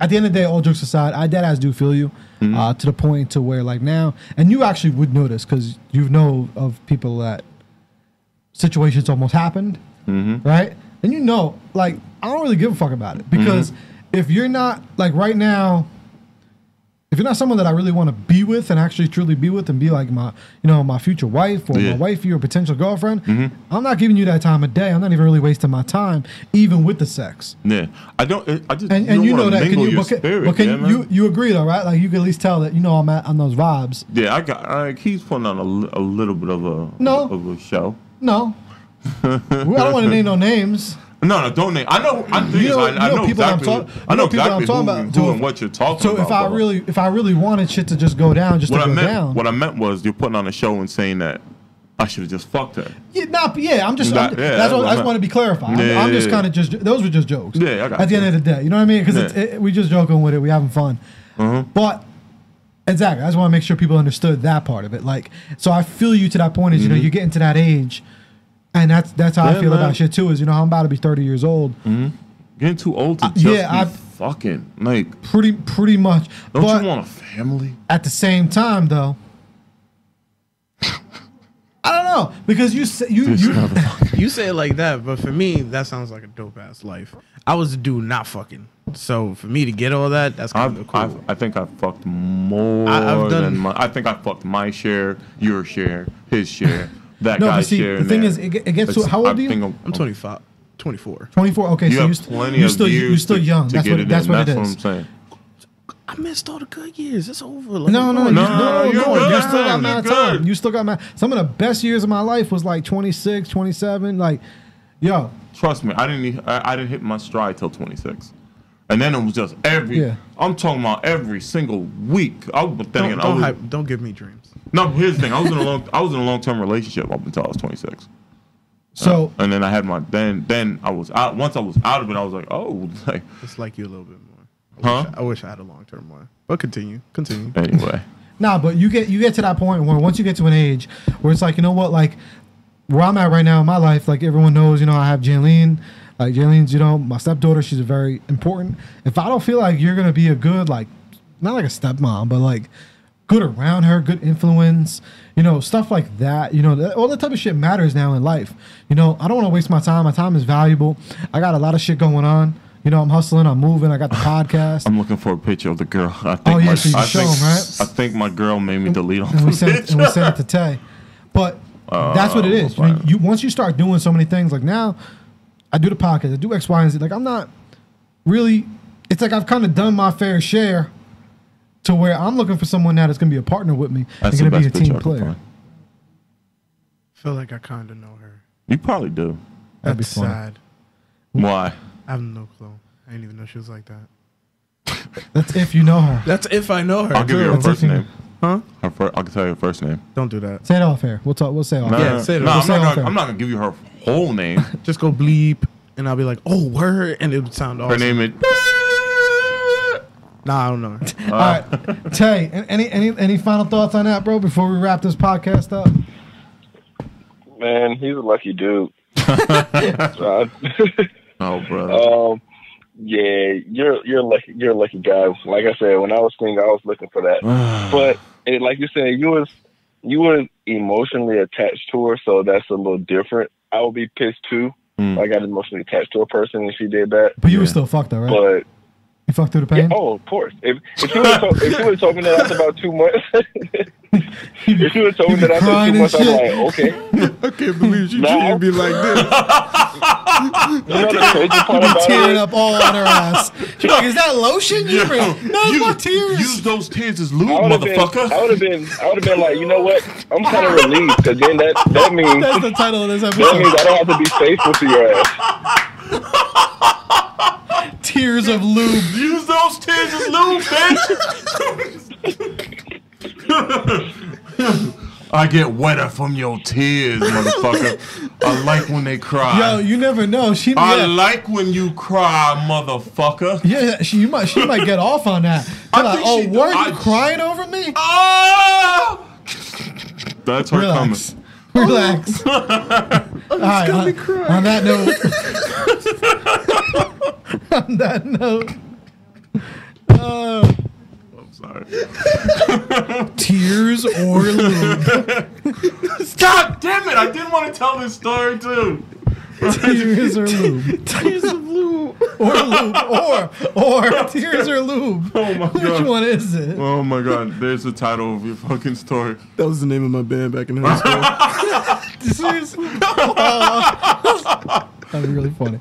at the end of the day, all jokes aside, I dead ass do feel you to the point to where like now, and you actually would notice because you know of people that situations almost happened, right? And you know, like I don't really give a fuck about it because if you're not like right now. If you're not someone that I really want to be with and actually truly be with and be like my, my future wife or my wifey or potential girlfriend, I'm not giving you that time of day. I'm not even really wasting my time, even with the sex. Yeah, I don't. I just and you know that. Can you agree though, right? Like you can at least tell that I'm on those vibes. Yeah, I he's putting on a little bit of a show. No, I don't want to name no names. No, don't name. I know. I know exactly. I know exactly who and what you're talking about. So if I really wanted shit to just go down, down. What I meant was you're putting on a show and saying that I should have just fucked her. I'm just. I just want to be clarified. I'm just kind of those were just jokes. Yeah, I got at the end of the day, you know what I mean? Because we just joking with it. We having fun. But exactly, I just want to make sure people understood that part of it. Like, so I feel you to that point. Is you're getting to that age. And that's how I feel about shit too. Is I'm about to be 30 years old. Getting too old to just be fucking like pretty much. Don't you want a family? At the same time, though, I don't know because you say you say it like that, but for me that sounds like a dope ass life. I was a dude not fucking, so for me to get all that, that's kind of cool. I think I've fucked more than I think I fucked my share, your share, his share. That guy's share. The thing is, it gets to how old are you? I'm 25, 24. 24. Okay, so you're still young. That's what it is. What I'm saying. I missed all the good years. It's over. No. You still got mad time. You still got mad. Some of the best years of my life was like 26, 27. Like, yo. Trust me, I didn't hit my stride till 26. And then it was just I'm talking about every single week. Don't give me dreams. No, here's the thing. I was in a long-term relationship up until I was 26. So and then I had my then I was out. Once I was out of it, I was like, oh, like it's like you a little bit more. I wish I had a long-term one. But continue. Anyway. Nah, but you get to that point where once you get to an age where it's like, you know what, like where I'm at right now in my life, like everyone knows, I have Jaylene. Like Jaylene's, my stepdaughter, she's very important. If I don't feel like you're gonna be a good, like, not like a stepmom, but like good around her, good influence, stuff like that. All that type of shit matters now in life. I don't want to waste my time. My time is valuable. I got a lot of shit going on. I'm hustling. I'm moving. I got the podcast. I'm looking for a picture of the girl. So you show them, right? I think my girl made me delete on and we sent it to Tay. But that's what it is. Once you start doing so many things, like now, I do the podcast. I do X, Y, and Z. Like I'm not really. It's like I've kind of done my fair share. To where I'm looking for someone now that's going to be a partner with me and going to be a team player. I feel like I kind of know her. You probably do. That'd be sad. Why? I have no clue. I didn't even know she was like that. That's if you know her. That's if I know her. I'll give you her first name. Huh? I can tell you her first name. Don't do that. Say it off air. We'll talk. We'll say it off air. Yeah, say it off air. I'm not going to give you her whole name. Just go bleep, and I'll be like, oh, word, and it would sound awesome. Her name is... Nah, I don't know. All right, Tay. Any final thoughts on that, bro? Before we wrap this podcast up. Man, he's a lucky dude. Oh, brother. Yeah, you're lucky. You're a lucky guy. Like I said, when I was single, I was looking for that. But like you said, you were emotionally attached to her, so that's a little different. I would be pissed too. I got emotionally attached to a person, and she did that. But you were still fucked, though, right? But. You fucked through the pain? Yeah, oh, of course. If you would have told me that after about 2 months, if you would have told me that after 2 months, I'm like, okay. I can't believe she treated me like this. The crazy part about tearing up all on her ass. She's like, is that lotion? No, it's my tears. Use those tears as lube, motherfucker. I would have been like, you know what? I'm kind of relieved because then that means that's the title of this episode. That means I don't have to be faithful to your ass. Tears of lube. Use those tears as lube, bitch. I get wetter from your tears, motherfucker. I like when they cry. Yo, you never know. I like when you cry, motherfucker. Yeah, she might get off on that. Like, oh, were you crying over me? Ah! That's her Relax. coming. Relax. All right, on that note. I'm sorry. Tears or lube. God damn it! I didn't want to tell this story too. Tears or lube. Tears of lube. Or lube. Or tears or lube. Oh my god. Which one is it? Oh my god. There's the title of your fucking story. That was the name of my band back in high school. Seriously? That'd be really funny.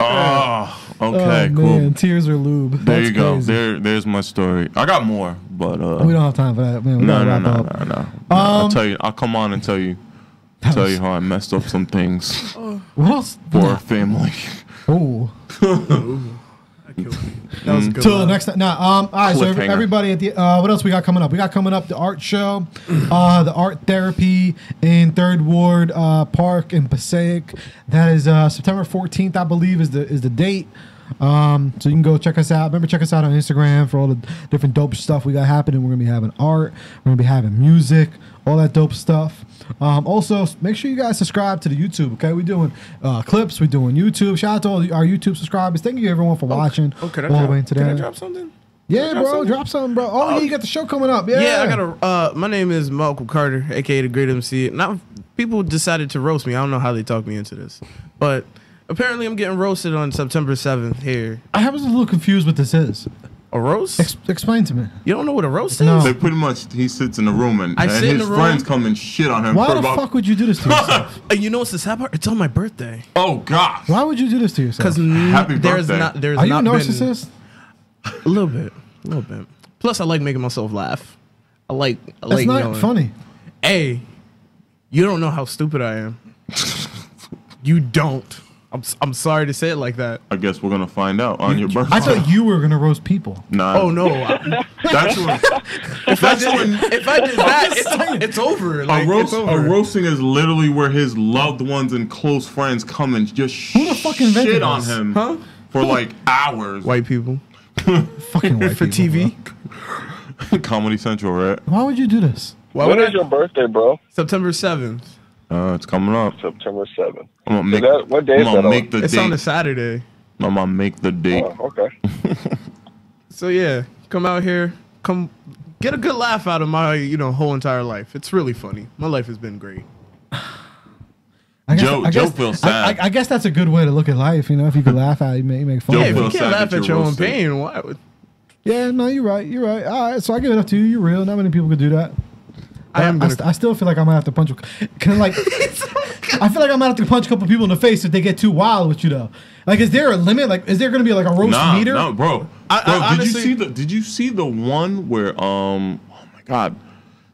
Oh, okay, Oh, cool. man. Tears or lube. There That's you go. crazy. There's my story. I got more, but We don't have time for that. Man, we gotta wrap up. No. I'll tell you. I'll come on and tell you how I messed up some things What else? for our family. Oh. That was a good. Till laugh. next time. Nah, all right, so Cliffhanger. everybody at the what else we got coming up? We got coming up the art show, the art therapy in Third Ward Park in Passaic. That is September 14th, I believe, is the date. So you can go check us out. Remember, check us out on Instagram for all the different dope stuff we got happening. We're gonna be having art. We're gonna be having music, all that dope stuff. Also, make sure you guys subscribe to the YouTube. Okay, we're doing clips. We're doing YouTube. Shout out to all our YouTube subscribers. Thank you everyone for watching all the way today. Can I drop something? Yeah, bro, drop something, bro. Oh, yeah, you got the show coming up. Yeah, Yeah, I got my name is Malcolm Carter, aka the Great MC. Now, people decided to roast me. I don't know how they talked me into this, but apparently I'm getting roasted on September 7th here. I was a little confused what this is. A roast? Explain to me. You don't know what a roast No. is? They pretty much he sits in the room and I sit in his the room. friends come and shit on him. Why for the about, fuck would you do this to yourself? You know what's the sad part? It's on my birthday. Oh God! Why would you do this to yourself? Because Happy there's birthday. not there's Are you a not been narcissist? a little bit. Plus, I like making myself laugh. I like That's not knowing. funny. Hey, you don't know how stupid I am. You don't. I'm sorry to say it like that. I guess we're gonna find out on your birthday. I thought you were gonna roast people. Nah. Oh no! That's when. If I did that, it's over. Like, it's over. A roasting is literally where his loved ones and close friends come and just Who the fuck invented shit on this? him Huh? for like hours. White people Fucking white for people, TV. Comedy Central, right? bro. Why would you do this? Why When would is your birthday, bro? September 7th. It's coming up. September 7th. I'm gonna make. What day is I'm that gonna on? make the It's date. on a Saturday. I'm gonna make the date. Oh, okay. So yeah, come out here, come get a good laugh out of my whole entire life. It's really funny. My life has been great. Joe feels sad. I guess that's a good way to look at life. You know, if you could laugh at it, you make fun Joe of Yeah, it. if you feels can't sad laugh that at you're your own roasted. pain, why would Yeah, no, you're right. You're right. All right, so I give it up to you. You're real. Not many people could do that. I still feel like I might have to punch. I feel like I might have to punch a couple people in the face if they get too wild with you, though. Like, is there a limit? Like, is there going to be like a roast meter? No, bro. I honestly- Did you see the one where oh my God,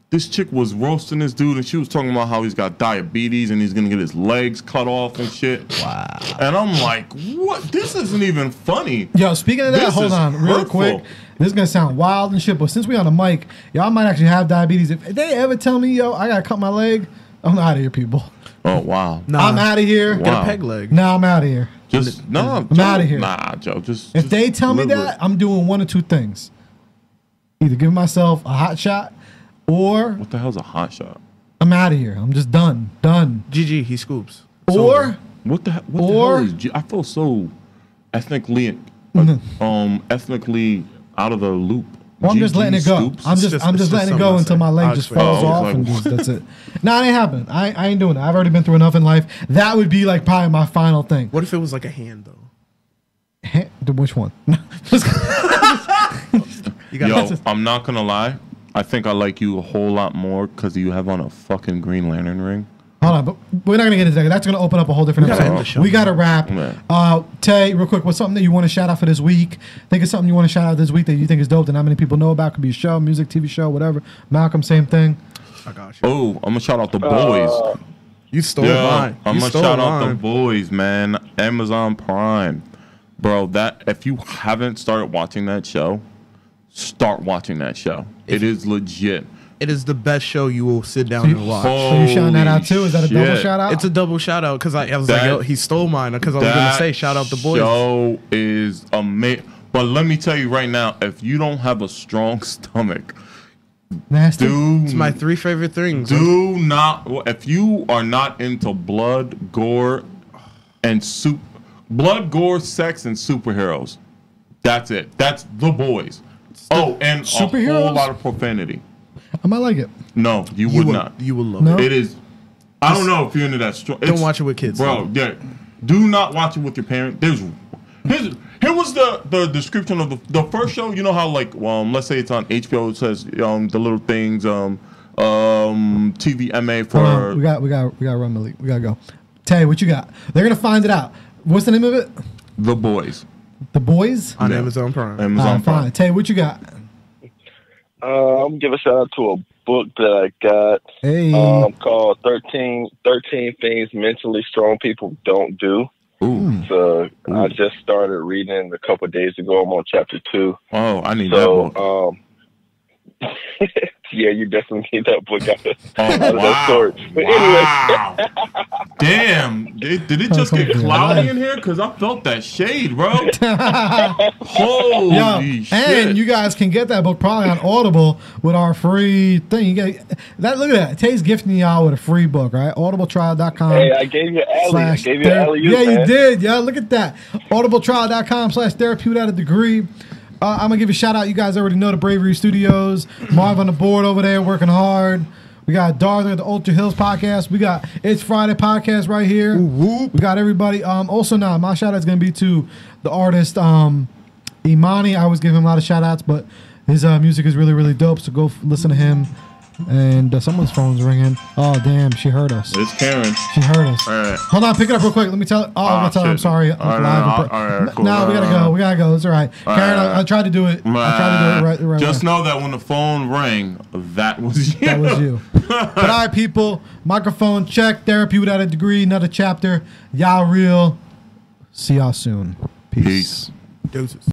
this chick was roasting this dude and she was talking about how he's got diabetes and he's gonna get his legs cut off and shit. Wow. And I'm like, what? This isn't even funny. Yo, speaking of that, This hold is on, real hurtful. quick. This is gonna sound wild and shit, but since we on the mic, y'all might actually have diabetes. If they ever tell me, yo, I gotta cut my leg, I'm out of here, people. Oh wow. Nah. I'm out of here. Wow. get a peg leg. Nah, I'm out of here. Just no. I'm Joe, outta here. Nah, Joe. Just If they tell me live that, I'm doing one of two things: either give myself a hot shot, or What the hell's a hot shot? I'm out of here. I'm just done. GG, he scoops. It's Or over. What the Or- hell is? I feel so ethnically out of the loop. well, I'm just GG letting it go. scoops? I'm It's just just letting it something go I until say. my leg I'll just explain. falls Oh, off, like- and just, that's it. Nah, it ain't happening. I ain't doing it. I've already been through enough in life. That would be like probably my final thing. What if it was like a hand though? Which one? You got Yo, I'm not gonna lie. I think I like you a whole lot more because you have on a fucking Green Lantern ring. Hold on, but we're not gonna get into that. That's gonna open up a whole different gotta episode. end the show. We gotta wrap. Yeah. Tay, real quick, what's something that you want to shout out for this week? Think of something you want to shout out this week that you think is dope that not many people know about. Could be a show, music, TV show, whatever. Malcolm, same thing. I got you. Oh, I'm gonna shout out the boys. You stole Yeah, mine. I'm You gonna stole shout out the mine. boys, man. Amazon Prime. bro, that if you haven't started watching that show, start watching that show. It is legit. It is the best show you will sit down and watch. So you shouting that out too? Is that a double shit. shout out? It's a double shout out because I was like, yo, he stole mine because I was gonna say shout out the boys. Show is amazing, but let me tell you right now, if you don't have a strong stomach, Nasty. It's my 3 favorite things. do not. If you are not into blood, gore, and blood, gore, sex, and superheroes, that's it. That's the boys. Oh, and a whole lot of profanity. I might like it. No, you would not. You will love No? it. It is. I don't know if you're into that. Don't watch it with kids, bro. Yeah, do not watch it with your parents. Here was the description of the first show. You know how like let's say it's on HBO. It says the little things TVMA for. We got run, Malik. We gotta go. Tay, what you got? They're gonna find it out. What's the name of it? The Boys The Boys. on Amazon Prime. Amazon Prime. Fine. Tay, what you got? I'm gonna give a shout out to a book that I got Hey. called 13 Things Mentally Strong People Don't Do. Ooh. So I just started reading a couple of days ago. I'm on chapter 2. Oh, I need that book. So yeah, you definitely need that book out of Wow. that story. But Wow. Damn. Did it just get cloudy in here? Because I felt that shade, bro. Holy Yo, shit. and you guys can get that book probably on Audible with our free thing. You get that. Look at that. Tay's gifting y'all with a free book, right? Audibletrial.com. Hey, I gave you alley. I gave you alley. Yeah, you did. Yeah, look at that. Audibletrial.com/therapy without a degree. I'm gonna give a shout out. You guys already know the Bravery Studios. Marv on the board over there working hard. We got Darther at the Ultra Hills podcast. We got It's Friday podcast right here. We got everybody. Also now my shout out is gonna be to the artist Imani. I always give him a lot of shout outs, but his music is really, really dope. So go listen to him. And someone's phone's ringing. Oh damn, she heard us. It's Karen. She heard us. All right. Hold on, pick it up real quick. Let me tell her. Oh, I'm gonna tell her I'm shit. sorry. All right, cool. No, we gotta go. We gotta go. It's all right. Karen, I tried to do it. I tried to do it right. Just know that when the phone rang, that was you. That was you. But all right, people. Microphone check. Therapy without a degree. Another chapter. Y'all real. See y'all soon. Peace. Peace. Deuces.